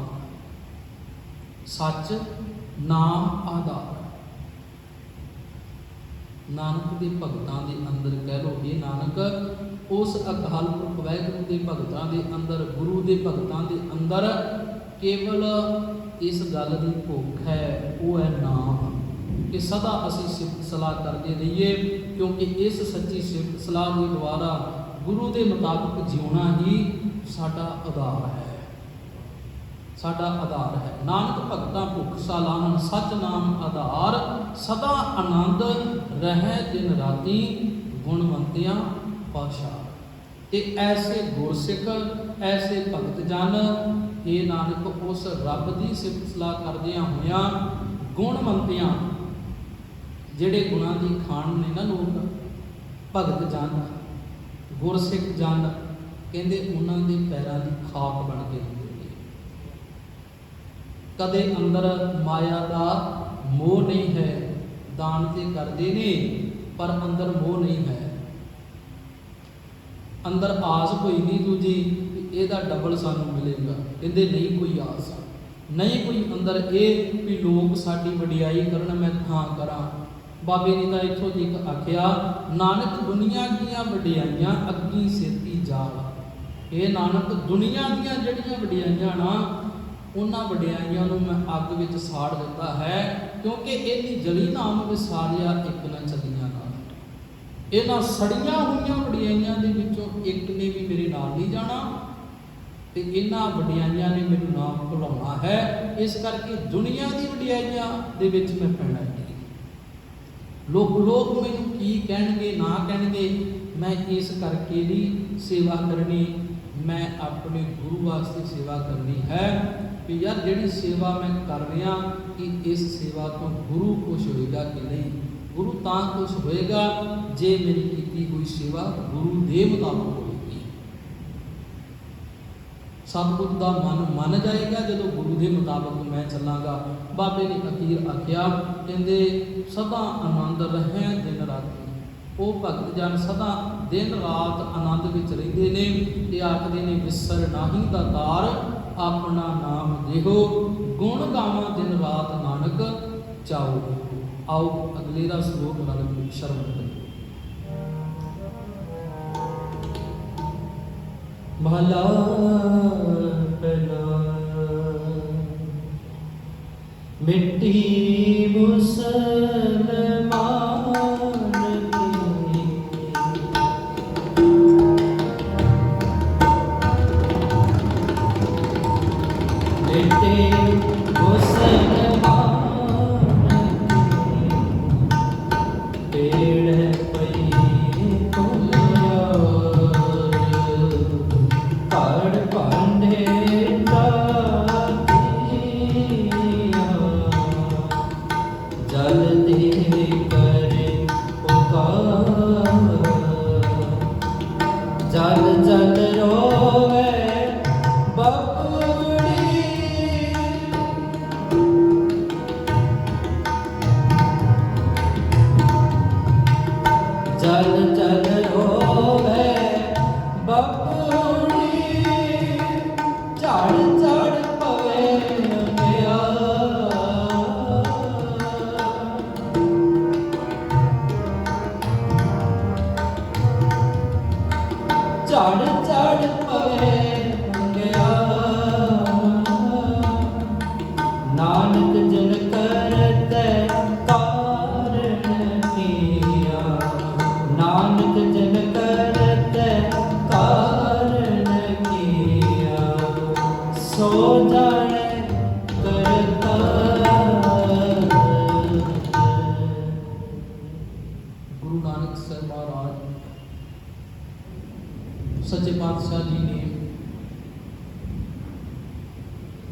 ਸੱਚ ਨਾਮ ਆਧਾਰ। ਨਾਨਕ ਦੇ ਭਗਤਾਂ ਦੇ ਅੰਦਰ ਕਹਿ ਲੋ, ਇਹ ਨਾਨਕ ਉਸ ਅਕਾਲ ਪੁਰਖ ਵਾਹਿਗੁਰੂ ਦੇ ਭਗਤਾਂ ਦੇ ਅੰਦਰ, ਗੁਰੂ ਦੇ ਭਗਤਾਂ ਦੇ ਅੰਦਰ ਕੇਵਲ ਇਸ ਗੱਲ ਦੀ ਭੁੱਖ ਹੈ, ਉਹ ਹੈ ਨਾਮ, ਕਿ ਸਦਾ ਅਸੀਂ ਸਿਫਤ ਸਲਾਹ ਕਰਦੇ ਰਹੀਏ, ਕਿਉਂਕਿ ਇਸ ਸੱਚੀ ਸਿਫਤ ਸਲਾਹ ਦੇ ਦੁਆਰਾ ਗੁਰੂ ਦੇ ਮੁਤਾਬਕ ਜਿਉਣਾ ਹੀ ਸਾਡਾ ਆਧਾਰ ਹੈ, ਸਾਡਾ ਆਧਾਰ ਹੈ। ਨਾਨਕ ਭਗਤਾਂ ਭੁੱਖ ਸਾਲਾਹਨ ਸੱਚ ਨਾਮ ਆਧਾਰ। ਸਦਾ ਆਨੰਦ ਰਹਿ ਦਿਨ ਰਾਤੀ ਗੁਣਵੰਤਿਆਂ ਪਾਸ਼ਾ। ਤੇ ਐਸੇ ਗੁਰਸਿੱਖ, ਐਸੇ ਭਗਤ ਜਨ, ਇਹ ਨਾਨਕ ਉਸ ਰੱਬ ਦੀ ਸਿਫਤ ਸਲਾਹ ਕਰਦਿਆਂ ਹੋਇਆਂ ਗੁਣਵੰਤਿਆਂ, ਜਿਹੜੇ ਗੁਣਾਂ ਦੀ ਖਾਣ ਨੇ ਨਾ ਲੋਕ, ਭਗਤ ਜਨ ਗੁਰਸਿੱਖ ਜਨ, ਕਹਿੰਦੇ ਉਹਨਾਂ ਦੇ ਪੈਰਾਂ ਦੀ ਖਾਕ ਬਣ ਕੇ ਹੁੰਦੇ ਨੇ। ਕਦੇ ਅੰਦਰ ਮਾਇਆ ਦਾ ਮੋਹ ਨਹੀਂ ਹੈ, ਦਾਨ ਤੇ ਕਰਦੇ ਨੇ ਪਰ ਅੰਦਰ ਮੋਹ ਨਹੀਂ ਹੈ, ਅੰਦਰ ਆਸ ਕੋਈ ਨਹੀਂ ਦੂਜੀ ਇਹਦਾ ਡਬਲ ਸਾਨੂੰ ਮਿਲੇਗਾ। ਕਹਿੰਦੇ ਨਹੀਂ ਕੋਈ ਆਸ, ਨਹੀਂ ਕੋਈ ਅੰਦਰ ਇਹ ਵੀ ਲੋਕ ਸਾਡੀ ਵਡਿਆਈ ਕਰਨ, ਮੈਂ ਥਾਂ ਕਰਾਂ। ਬਾਬੇ ਨੇ ਤਾਂ ਇੱਥੋਂ ਤੱਕ ਆਖਿਆ, ਨਾਨਕ ਦੁਨੀਆ ਦੀਆਂ ਵਡਿਆਈਆਂ ਅੱਗੀ ਸੇਤੀ ਜਾਲ। ਇਹ ਨਾਨਕ ਦੁਨੀਆ ਦੀਆਂ ਜਿਹੜੀਆਂ ਵਡਿਆਈਆਂ ਨਾ, ਉਹਨਾਂ ਵਡਿਆਈਆਂ ਨੂੰ ਮੈਂ ਅੱਗ ਵਿੱਚ ਸਾੜ ਦਿੱਤਾ ਹੈ, ਕਿਉਂਕਿ ਇਹਦੀ ਜਲੀ ਨਾਮ ਵਿਸਾਰਿਆ ਇੱਕ ਨਾ ਚੱਲੀਆਂ ਨਾਲ। ਇਹਨਾਂ ਸੜੀਆਂ ਹੋਈਆਂ ਵਡਿਆਈਆਂ ਦੇ ਵਿੱਚੋਂ ਇੱਕ ਨੇ ਵੀ ਮੇਰੇ ਨਾਲ ਨਹੀਂ ਜਾਣਾ, ਤੇ ਇਹਨਾਂ ਵਡਿਆਈਆਂ ਨੇ ਮੈਨੂੰ ਨਾਮ ਭੁਲਾਉਣਾ ਹੈ। ਇਸ ਕਰਕੇ ਦੁਨੀਆ ਦੀ ਵਡਿਆਈਆਂ ਦੇ ਵਿੱਚ ਮੈਂ ਪੈਣਾ ਨਹੀਂ। ਲੋਕ ਮੈਨੂੰ ਕੀ ਕਹਿਣਗੇ ਨਾ ਕਹਿਣਗੇ, ਮੈਂ ਇਸ ਕਰਕੇ ਨਹੀਂ ਸੇਵਾ ਕਰਨੀ। मैं अपने गुरु वास्ते सेवा करनी है कि यार जिहड़ी सेवा मैं कर रहा कि इस सेवा तो गुरु खुश होएगा कि नहीं। गुरु तां खुश होएगा जे मेरी कीती हुई सेवा गुरु दे मुताबिक होएगी। सतगुरु का मन मन जाएगा जो गुरु के मुताबिक मैं चलांगा। बाबे ने अखीर आख्या कहते सदा आनंद रहे दिन राती। वो भगत जन सदा दिन रात आनंद विच रहिंदे ने ते आखदे ने विसर नाही दातार अपना नाम देहो गुण गावां दिन रात नानक चाओ। आओ अगले दा श्लोक रल के श्रवण करिए। भला भला मिट्टी मुसलमान सच्चे पातशाह जी ने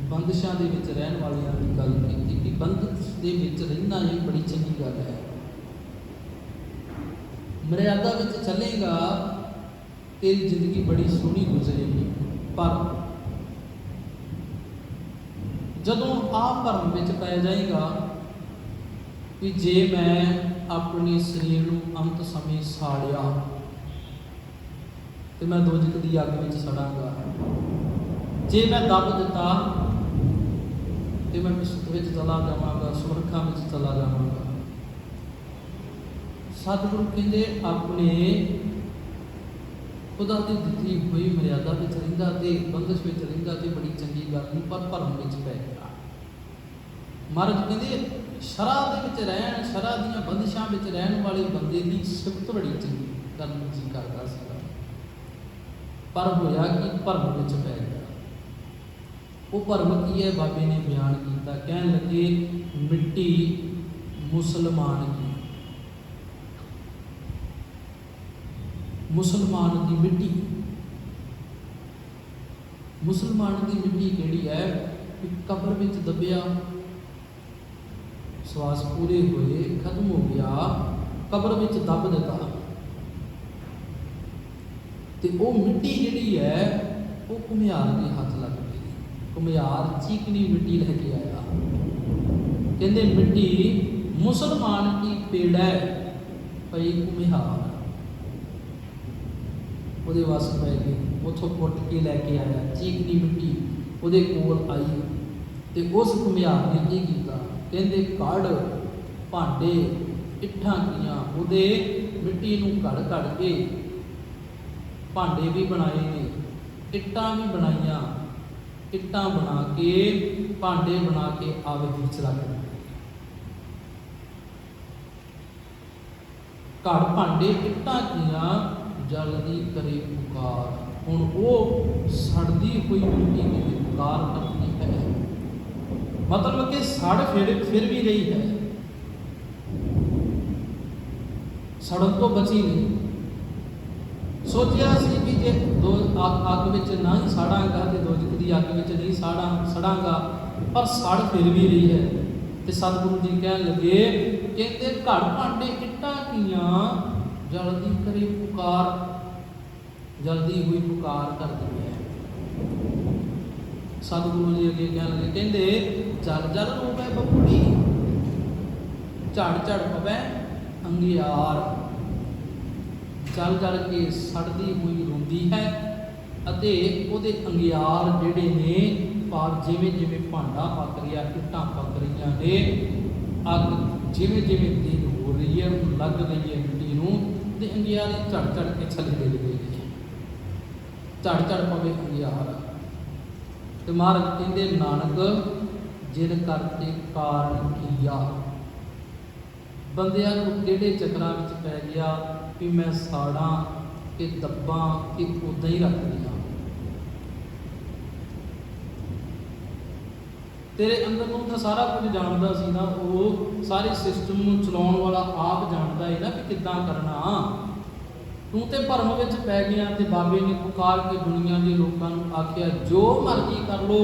बंदिशां दे विच रहन वालियां दी गल कीती कि बंदिश दे विच रहना ये बड़ी चंगी गल है। मर्यादा विच चलेगा तेरी जिंदगी बड़ी सोहनी गुजरेगी। पर जदों आप भरम विच पै जाएगा कि जे मैं अपने शरीर नूं अंत समय साड़िया तो मैं दोजख की अग में सड़ांगा। जे मैं दब दिता तो मैं विसुत में चला जावांगा, सुरखा में चला जावांगा। सतगुरु कहते अपने खुदा की दिती हुई मर्यादा में रहिंदा ते बंदिश में रहिंदा ते बड़ी चंगी गल नहीं, पर भरम में पै गया। महाराज कहते शराह दे विच रहन, शराह दीआं बंदिशां विच रहन वाले बंदे की सिफत बड़ी चंगी करनी जी करदा सी। पर होया कि भरम विच पै गया। वो भरम की है बाबे ने बयान किया। कहन लगे मिट्टी मुसलमान की, मुसलमान की मिट्टी, मुसलमान की मिट्टी केड़ी है कि कब्र विच दबिया, श्वास पूरे हुए खत्म हो गया, कब्र विच दब दिता तो वो मिट्टी जिहड़ी है वो घुमियार के हाथ लग गई। घुमियार चीकनी मिट्टी लेके आया। कहते मिट्टी मुसलमान की पेड़ है पई घुमियार वो वस पै गई। उतों पुट के लैके आया चीकनी मिट्टी वो कोल आई तो उस घुमियार ने की किया। कहते कड़ भांडे इट्ठां कीआं उहदे मिट्टी नूं घड़ घड़ के भांडे भी बनाए ने, इट्टां भी बनाइया, इट्टां बना के भांडे बना के आग विच रख दिते। घड़ भांडे इट्टां कीआं जल्दी करे पुकार। हुण वो सड़दी हुई मिट्टी की पुकार करती है, मतलब कि सड़ फिर भी रही है, सड़न तो बची नहीं। सोचा सी कि ਕਿ ਅੱਗ ਵਿੱਚ ਨਾ ਹੀ ਸਾੜਾਂਗਾ ਤੇ ਦੋਜ਼ਖ ਦੀ ਅੱਗ ਵਿੱਚ ਨਹੀਂ ਸੜਾਂਗਾ, ਪਰ ਸੜ ਫਿਰ ਵੀ ਰਹੀ ਹੈ। ਤੇ ਸਤਿਗੁਰੂ ਜੀ ਕਹਿਣ ਲੱਗੇ, ਕਹਿੰਦੇ ਘੜ ਭਾਂਡੇ ਇੱਟਾਂ ਕੀਆਂ, ਜਲਦੀ ਕਰੇ ਪੁਕਾਰ, ਜਲਦੀ ਹੋਈ ਪੁਕਾਰ ਕਰਦੀ ਹੈ। ਸਤਿਗੁਰੂ ਜੀ ਅੱਗੇ ਕਹਿਣ ਲੱਗੇ, ਕਹਿੰਦੇ ਜਲ ਜਲ ਰੋਵੇ ਬਬੂੜੀ, ਝੜ ਝੜ ਪਵੇ ਅੰਗਿਆਰ। ਜਲ ਜਲ ਕੇ ਸੜਦੀ ਹੋਈ ਰੋਂਦੀ ਹੈ ਅਤੇ ਉਹਦੇ ਅੰਗਿਆਰ ਜਿਹੜੇ ਨੇ ਪਰ ਜਿਵੇਂ ਜਿਵੇਂ ਭਾਂਡਾ ਪੱਕ ਰਿਹਾ, ਇੱਟਾਂ ਪੱਕ ਰਹੀਆਂ ਨੇ, ਅੱਗ ਜਿਵੇਂ ਜਿਵੇਂ ਤੇਜ਼ ਹੋ ਰਹੀ ਹੈ, ਲੱਗ ਰਹੀ ਹੈ ਮਿੱਟੀ ਨੂੰ, ਤੇ ਅੰਗਿਆਰ ਝੜ ਝੜ ਕੇ ਥੱਲੇ ਡਿੱਗ ਰਹੇ ਨੇ, ਝੜ ਝੜ ਪਵੇ ਅੰਗਿਆਰ। ਤੇ ਮਹਾਰਾਜ ਕਹਿੰਦੇ ਨਾਨਕ ਜਿਨ ਕਰਤੇ ਕਾਰਨ ਕੀਆ, ਬੰਦਿਆਂ ਨੂੰ ਕਿਹੜੇ ਚੱਕਰਾਂ ਵਿੱਚ ਪੈ ਗਿਆ ਵੀ ਮੈਂ ਸਾੜਾਂ ਕਿ ਦੱਬਾਂ ਕਿ ਉੱਦਾਂ ਹੀ ਰੱਖ ਦਿਆਂ। ਤੇਰੇ ਅੰਦਰ ਨੂੰ ਤਾਂ ਸਾਰਾ ਕੁਝ ਜਾਣਦਾ ਸੀ ਨਾ, ਉਹ ਸਾਰੇ ਸਿਸਟਮ ਨੂੰ ਚਲਾਉਣ ਵਾਲਾ ਆਪ ਜਾਣਦਾ ਹੈ ਨਾ ਵੀ ਕਿੱਦਾਂ ਕਰਨਾ। ਤੂੰ ਤੇ ਭਰਮ ਵਿੱਚ ਪੈ ਗਿਆ ਤੇ ਬਾਬੇ ਨੇ ਪੁਕਾਰ ਕੇ ਦੁਨੀਆ ਦੇ ਲੋਕਾਂ ਨੂੰ ਆਖਿਆ ਜੋ ਮਰਜ਼ੀ ਕਰ ਲੋ,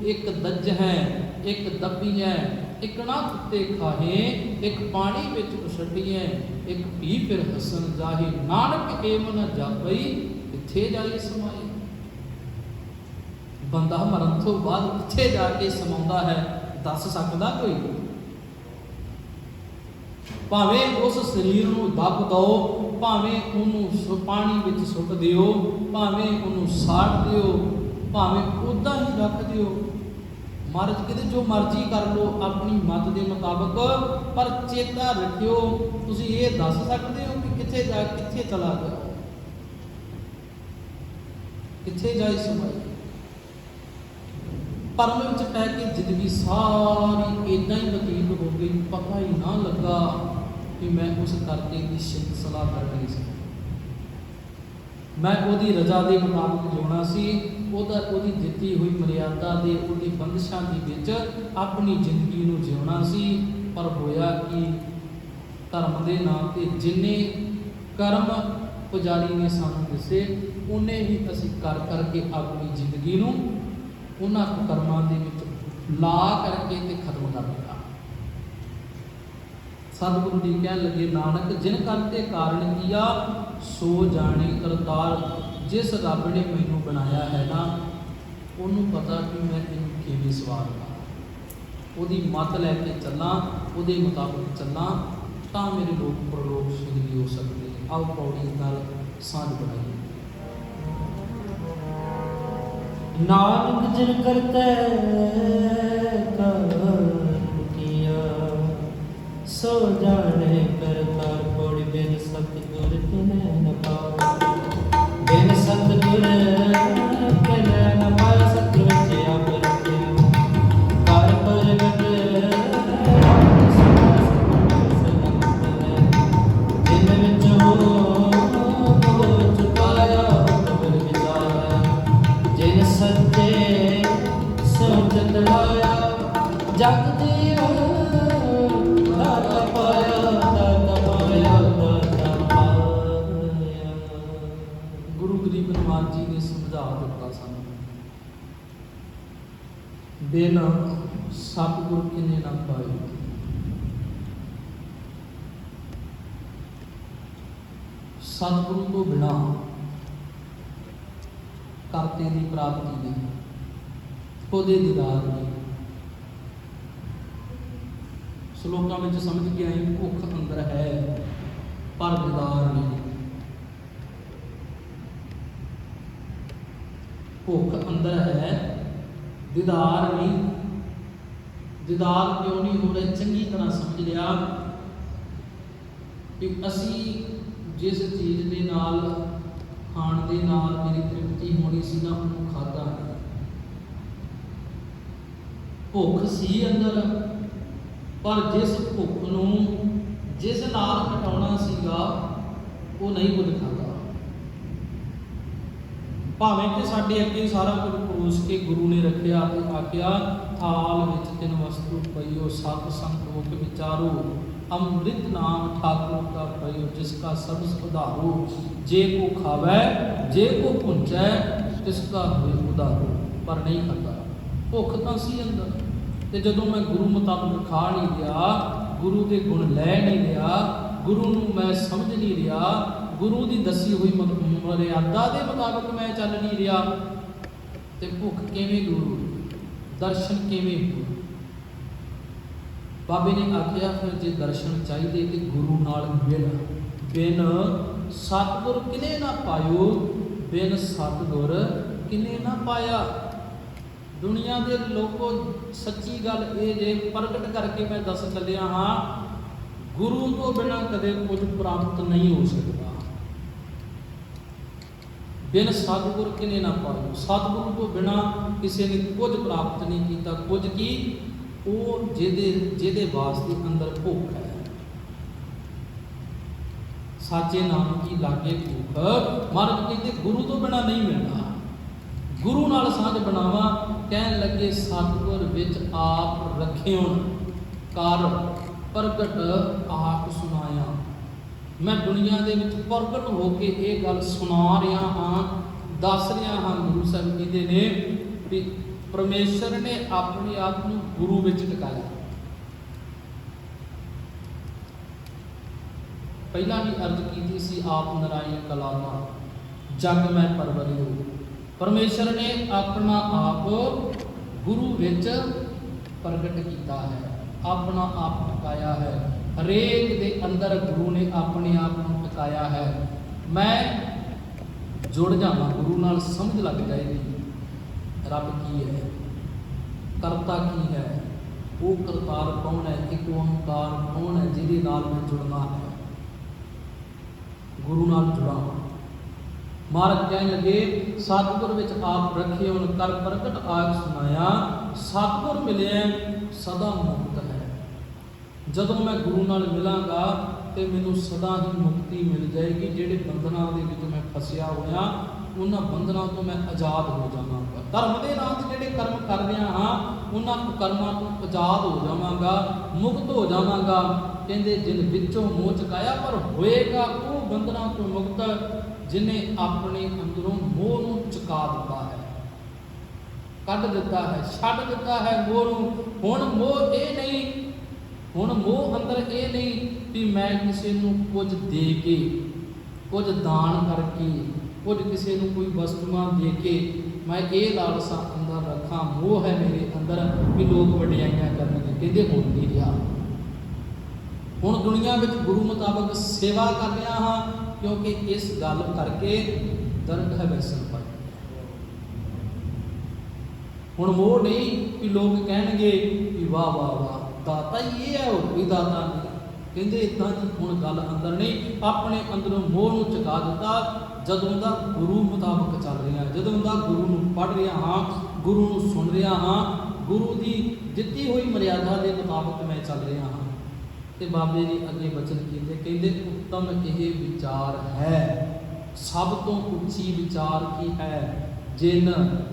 ਇੱਕ ਦੱਜ ਹੈ, ਇੱਕ ਦੱਬੀ ਹੈ, ਇੱਕ ਨਾ ਕੁੱਤੇ ਖਾਹੇ, ਇੱਕ ਪਾਣੀ ਵਿੱਚ ਉਛੱਡੀਐ, ਇੱਕ ਪੀ ਫਿਰ ਹਸਨ ਜਾਹੇ, ਨਾਨਕ ਏਮ ਨ ਜਾਪਈ ਕਿੱਥੇ ਜਾਈ ਸਮਾਏ। ਬੰਦਾ ਮਰਨ ਤੋਂ ਬਾਅਦ ਕਿੱਥੇ ਜਾ ਕੇ ਸਮਾਉਂਦਾ ਹੈ, ਦੱਸ ਸਕਦਾ ਕੋਈ? ਭਾਵੇਂ ਉਸ ਸਰੀਰ ਨੂੰ ਦੱਬ ਦਿਓ, ਭਾਵੇਂ ਉਹਨੂੰ ਪਾਣੀ ਵਿੱਚ ਸੁੱਟ ਦਿਓ, ਭਾਵੇਂ ਉਹਨੂੰ ਸਾੜ ਦਿਓ, ਭਾਵੇਂ ਉੱਦਾਂ ਹੀ ਰੱਖ ਦਿਓ, ਮਹਾਰਾਜ ਕਹਿੰਦੇ ਜੋ ਮਰਜ਼ੀ ਕਰ ਲਓ ਆਪਣੀ ਮਤ ਦੇ ਮੁਤਾਬਕ, ਪਰ ਚੇਤਾ ਰੱਖਿਓ ਤੁਸੀਂ ਇਹ ਦੱਸ ਸਕਦੇ ਹੋ ਕਿ ਕਿੱਥੇ ਜਾ ਕਿੱਥੇ ਚਲਾ ਗਿਆ, ਕਿੱਥੇ ਜਾਈ ਸਮਾਈ। ਭਰਮ ਵਿੱਚ ਪੈ ਕੇ ਜ਼ਿੰਦਗੀ ਸਾਰੀ ਇਦਾਂ ਹੀ ਬਤੀਤ ਹੋ ਗਈ, ਪਤਾ ਹੀ ਨਾ ਲੱਗਾ ਕਿ ਮੈਂ ਉਸ ਕਰਤੇ ਦੀ ਸਲਾਹ ਕਰ ਰਹੀ ਸੀ। ਮੈਂ ਉਹਦੀ ਰਜ਼ਾ ਦੇ ਮੁਤਾਬਕ ਜਿਉਣਾ ਸੀ, ਉਹਦੀ ਦਿੱਤੀ ਹੋਈ ਮਰਿਆਦਾ ਦੇ, ਉਹਦੀ ਬੰਦਸ਼ਾਂ ਦੇ ਵਿੱਚ ਆਪਣੀ ਜ਼ਿੰਦਗੀ ਨੂੰ ਜਿਉਣਾ ਸੀ। ਪਰ ਹੋਇਆ ਕਿ ਧਰਮ ਦੇ ਨਾਮ ਤੇ ਜਿੰਨੇ ਕਰਮ ਪੁਜਾਰੀ ਨੇ ਸਾਨੂੰ ਦੱਸੇ, ਉਹਨੇ ਹੀ ਅਸੀਂ ਕਰ ਕਰਕੇ ਆਪਣੀ ਜ਼ਿੰਦਗੀ ਨੂੰ ਉਹਨਾਂ ਕਰਮਾਂ ਦੇ ਵਿੱਚ ਲਾ ਕਰਕੇ ਤੇ ਖਤਮ ਕਰ ਦਿੱਤਾ। ਸਤਿਗੁਰੂ ਜੀ ਕਹਿਣ ਲੱਗੇ ਨਾਨਕ ਜਿਨ ਕਰਤੇ ਕਾਰਨ ਕੀਆ ਸੋ ਜਾਣੇ ਕਰਤਾਰ। ਜਿਸ ਰੱਬ ਨੇ ਮੈਨੂੰ ਬਣਾਇਆ ਹੈ ਨਾ, ਉਹਨੂੰ ਪਤਾ ਕਿ ਮੈਂ ਇਹਨੂੰ ਕਿਵੇਂ ਸਵਾਰਨਾ, ਉਹਦੀ ਮੱਤ ਲੈ ਕੇ ਚੱਲਾਂ, ਉਹਦੇ ਮੁਤਾਬਕ ਚੱਲਾਂ, ਤਾਂ ਮੇਰੇ ਲੋਕ ਪ੍ਰਲੋਕ ਸੁਖੀ ਹੋ ਸਕਦੇ ਨੇ। ਆਓ ਪੌੜੀ ਨਾਲ ਸਾਂਝ ਬਣਾਈਏ। ਨਾਨਕ ਜਿਨ ਕਰਤੇ ਕਾਰਨ ਕੀਆ ਸੋ ਜਾਣੇ ਕਰਤਾਰ। ਪੌੜੀ ਬਿਨ ਸਤਿਗੁਰ ਕਿਨੈ ਨ ਪਾਉ, ਬਿਨ ਸਤਿਗੁਰ ਕਿਨੈ ਨ ਪਾਇ। ਸਤਿ ਵਿੱਚ ਆਪ ਰਖਿਆ ਕਰ ਪ੍ਰਗਟ, ਜਿਨ ਵਿੱਚ ਹੋ ਚੁਕਾਇਆ ਹੁਕਮ ਵਿਚਾਰਾ। ਜਿਨ ਸੱਚੇ ਸੋਚਤ ਲਾਇਆ, ਜਗ ਜੀਵ ਦਾਤਾ ਪਾਇਆ, ਦਾਤਾ ਪਾਇਆ, ਦਾਤਾ ਪਾਇਆ। ਗੁਰੂ ਗਰੀਬ ਨਿਵਾਜ ਜੀ ਨੇ ਸਮਝਾ ਦਿੱਤਾ ਸਾਨੂੰ, ਬਿਨ ਸਤਿਗੁਰ ਕਿਨੇ ਨਾ ਪਾਏ। ਸਤਿਗੁਰੂ ਤੋਂ ਬਿਨਾ ਕਰਤੇ ਦੀ ਪ੍ਰਾਪਤੀ ਨਹੀਂ, ਉਹਦੇ ਦੀਦਾਰ ਨਹੀਂ। ਸ਼ਲੋਕਾਂ ਵਿੱਚ ਸਮਝ ਕੇ ਆਏ, ਭੁੱਖ ਅੰਦਰ ਹੈ ਪਰ ਦੀਦਾਰ ਨਹੀਂ। ਭੁੱਖ ਅੰਦਰ ਹੈ, ਦੀਦਾਰ ਨਹੀਂ। ਦੀਦਾਰ ਕਿਉਂ ਨਹੀਂ ਹੋ ਰਿਹਾ? ਚੰਗੀ ਤਰ੍ਹਾਂ ਸਮਝ ਲਿਆ ਕਿ ਅਸੀਂ ਜਿਸ ਚੀਜ਼ ਦੇ ਨਾਲ ਖਾਣ ਦੇ ਨਾਲ ਮੇਰੀ ਤ੍ਰਿਪਤੀ ਹੋਣੀ ਸੀ ਨਾ, ਉਹਨੂੰ ਖਾਧਾ। ਭੁੱਖ ਸੀ ਅੰਦਰ, ਪਰ ਜਿਸ ਭੁੱਖ ਨੂੰ ਜਿਸ ਨਾਲ ਘਟਾਉਣਾ ਸੀਗਾ ਉਹ ਨਹੀਂ ਕੁਝ ਖਾਧਾ। ਭਾਵੇਂ ਕਿ ਸਾਡੇ ਅੱਗੇ ਸਾਰਾ ਕੁਝ ਪਰੋਸ ਕੇ ਗੁਰੂ ਨੇ ਰੱਖਿਆ ਤੇ ਆਖਿਆ ਥਾਲ ਵਿੱਚ ਤਿੰਨ ਵਸਤੂ ਪਈਓ, ਸਤ ਸੰਤੋਖ ਵਿਚਾਰੋ, अमृत नाम ठाकुर का पयो जिसका सबस उधारो, जे को खावै जे को पुंचै तिसका होए उधारो। पर नहीं खाता, भुख तो सी अंदर, तो जदों मैं गुरु मुताबिक खा नहीं लिया, गुरु के गुण लै नहीं लिया, गुरु नूं मैं समझ नहीं लिया, गुरु की दसी हुई मर्यादा के मुताबिक मैं चल नहीं रहा, तो भुख किवें दूर हो, दर्शन किवें हो। बाबे ने आख्या फिर जे दर्शन चाहिए तो गुरु नाल मिल, बिन सतगुर किने ना पायो, बिन सतगुर किने ना पाया। दुनिया के लोगों सच्ची गल ये जे प्रगट करके मैं दस चलिया हाँ, गुरु तो बिना कदे कुछ प्राप्त नहीं हो सकता। बिन सतगुर किने ना पायो, सतगुरु तो बिना किसी ने कुछ प्राप्त नहीं किया। कुछ की वो जिहदे वास्ते अंदर भुख है, साचे नाम की लागे भूख। महाराज कहते गुरु तो बिना नहीं मिलना, गुरु नाल साझ बनावा। कहन लगे सतगुर विच आप रखियो कर प्रगट आप सुनाया। मैं दुनिया दे विच प्रगट होके ये गल सुना रहा हाँ, दस रहा हाँ। गुरु साहब कहते ने भी परमेश्वर ने अपने आप को गुरु विच टिकाया। पहला भी अर्ज की सी आप नारायण कलामा जग में परवरियो। परमेश्वर ने अपना आप गुरु विच प्रगट किया है, अपना आप टिकाया है। हरेक दे अंदर गुरु ने अपने आप को टिकाया है। मैं जुड़ जावा गुरु नाल, समझ लग जाएगी रब की है, करता की है, वो करतार कौन है, एक ओंकार कौन है, जिहदे नाल मैं जुड़ना है, गुरु नाल जुड़ा। महाराज कहने लगे सतगुर विच आप रखे उन कर प्रगट आग सुनाया। सतगुर मिले सदा मुक्त है। जदों मैं गुरु नाल मिलांगा तो मैनू सदा ही मुक्ति मिल जाएगी। जिहड़े बंधनां दे विच मैं फसिया होया उन्हां बंधनां तो मैं आज़ाद हो जावांगा। धर्म के नाम से जिहड़े कर्म कर रहा हाँ उन्हां कर्मां तो आज़ाद हो जावांगा, मुक्त हो जावांगा। कहंदे जिन विचों मोह चुकाया, पर होएगा वो बंधनां तो मुक्त जिन्हें अपने अंदरों मोह नूं चुका दिता है, कढ दिता है, छड्ड दिता है मोह नूं। हुण मोह ये नहीं, हुण मोह अंदर ये नहीं कि मैं किसी नूं कुछ दे के, कुछ दान करके, कुछ किसी नूं कोई वस्तुआं दे के मैं ये लालसा अंदर रखा। मोह है मेरे अंदर कि लोग वडियाइयां करनगे। कहते हुण नहीं रहा, हुण दुनिया में गुरु मुताबिक सेवा कर रहा हाँ, क्योंकि इस गल करके दरगाह वैसन पाई। हुण मोह नहीं कि लोग कहणगे कि वाह वाह वाह दाता ही ये है, और कोई दाता नहीं। कहते इदां दी हुण गल अंदर नहीं, अपने अंदरों मोह नूं चुका दिता। जदों दा गुरु मुताबिक चल रहा, जदों दा गुरु नूं पढ़ रहा हाँ, गुरु नूं सुन रहा हाँ, गुरु की दिती हुई मर्यादा के मुताबिक मैं चल रहा हाँ। तो बाबे जी अगे वचन किए, कहते उत्तम यह विचार है, सब तो उच्ची विचार की है, जिन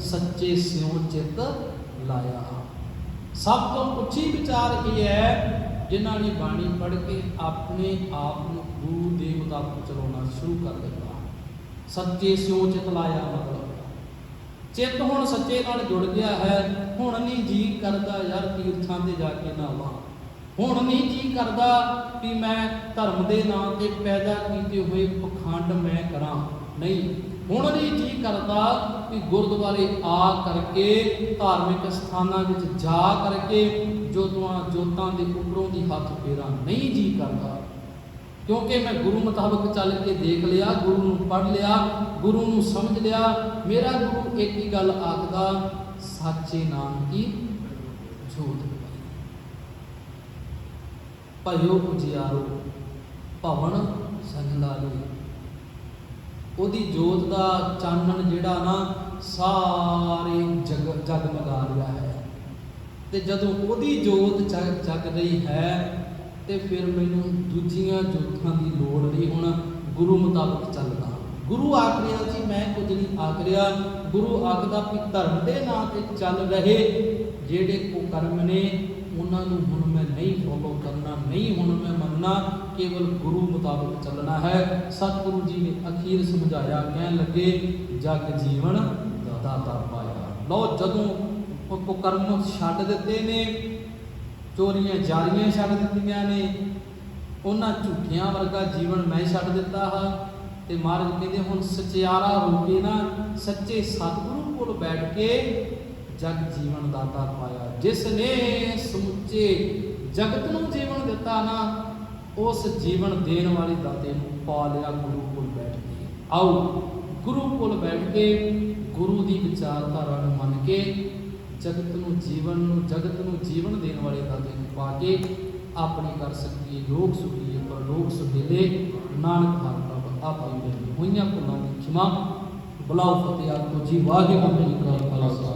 सच्चे स्यों चित लाया। सब तो उच्ची विचार ये है जिन्हों ने बाणी पढ़ के अपने आप को गुरु के मुताबिक चलाना शुरू कर दिया। सच्चे स्यों चित लाया मतलब चित हुण सच्चे नाल जुड़ गया है। हुण नहीं जी करता यार तीर्थां ते जाके नहावां, हुण नहीं जी करता कि मैं धर्म के नाम से पैदा किए हुए पखंड मैं करा, नहीं। हुण नहीं जी करता कि गुरुद्वारे आ करके धार्मिक स्थानों में जा करके जोतां के उपरों की हथ फेरा, नहीं जी करता। क्योंकि मैं गुरु मुताबिक चल के देख लिया, गुरु नूं पढ़ लिया, गुरु नूं समझ लिया। मेरा गुरु एक ही गल आखदा, साचे नाम की जोत भयो उजियारो भवन संगलालो। ओदी जोत का चानन जिहड़ा ना सारे जगमगा रहा है। तो जदों ओदी जोत जग रही है तो फिर मैनू दूजियां जोतां की लोड़ नहीं, हुण गुरु मुताबिक चलदा। गुरु आख रहा जी मैं कुछ नहीं आख रहा, गुरु आखदा कि धर्म के नाम से चल रहे जेड़े कुकर्म ने ਉਹਨਾਂ ਨੂੰ ਹੁਣ ਮੈਂ ਨਹੀਂ ਫੋਲੋ ਕਰਨਾ, ਨਹੀਂ ਹੁਣ ਮੈਂ ਮੰਨਣਾ, ਕੇਵਲ ਗੁਰੂ ਮੁਤਾਬਕ ਚੱਲਣਾ ਹੈ। ਸਤਿਗੁਰੂ ਜੀ ਨੇ ਅਖੀਰ ਸਮਝਾਇਆ, ਕਹਿਣ ਲੱਗੇ ਜਗ ਜੀਵਨ ਦਾਤਾ ਪਾਇਆ। ਲਓ ਜਦੋਂ ਕੁਕਰਮ ਛੱਡ ਦਿੱਤੇ ਨੇ, ਚੋਰੀਆਂ ਜਾਰੀਆਂ ਛੱਡ ਦਿੱਤੀਆਂ ਨੇ, ਉਹਨਾਂ ਝੂਠਿਆਂ ਵਰਗਾ ਜੀਵਨ ਮੈਂ ਛੱਡ ਦਿੱਤਾ ਹਾਂ, ਤੇ ਮਹਾਰਾਜ ਕਹਿੰਦੇ ਹੁਣ ਸਚਿਆਰਾ ਹੋ ਕੇ ਨਾ ਸੱਚੇ ਸਤਿਗੁਰੂ ਕੋਲ ਬੈਠ ਕੇ ਜਗ ਜੀਵਨ ਦਾਤਾ ਪਾਇਆ। ਜਿਸ ਨੇ ਸਮੁੱਚੇ ਜਗਤ ਨੂੰ ਜੀਵਨ ਦਿੱਤਾ ਨਾ, ਉਸ ਜੀਵਨ ਦੇਣ ਵਾਲੇ ਦਾਤੇ ਨੂੰ ਪਾ ਲਿਆ ਗੁਰੂ ਕੋਲ ਬੈਠ ਕੇ। ਆਓ ਗੁਰੂ ਕੋਲ ਬੈਠ ਕੇ ਗੁਰੂ ਦੀ ਵਿਚਾਰਧਾਰਾ ਨੂੰ ਮੰਨ ਕੇ ਜਗਤ ਨੂੰ ਜੀਵਨ ਦੇਣ ਵਾਲੇ ਦਾਤੇ ਨੂੰ ਪਾ ਕੇ ਆਪਣੀ ਕਰ ਸਕੀਏ ਲੋਕ ਸੁਖੀਏ ਪਰਲੋਕ ਸੁਖੇਲੇ। ਨਾਨਕ ਹਰ ਪ੍ਰਭ ਆਪੇ ਮਿਲ ਹੋਈਆਂ ਭੁੱਲਾਂ ਦੀ ਖਿਮਾ। ਬੁਲਾਓ ਫਤਿਹ ਆਖੋ ਜੀ। ਵਾਹਿਗੁਰੂ ਜੀ ਕਾ ਖਾਲਸਾ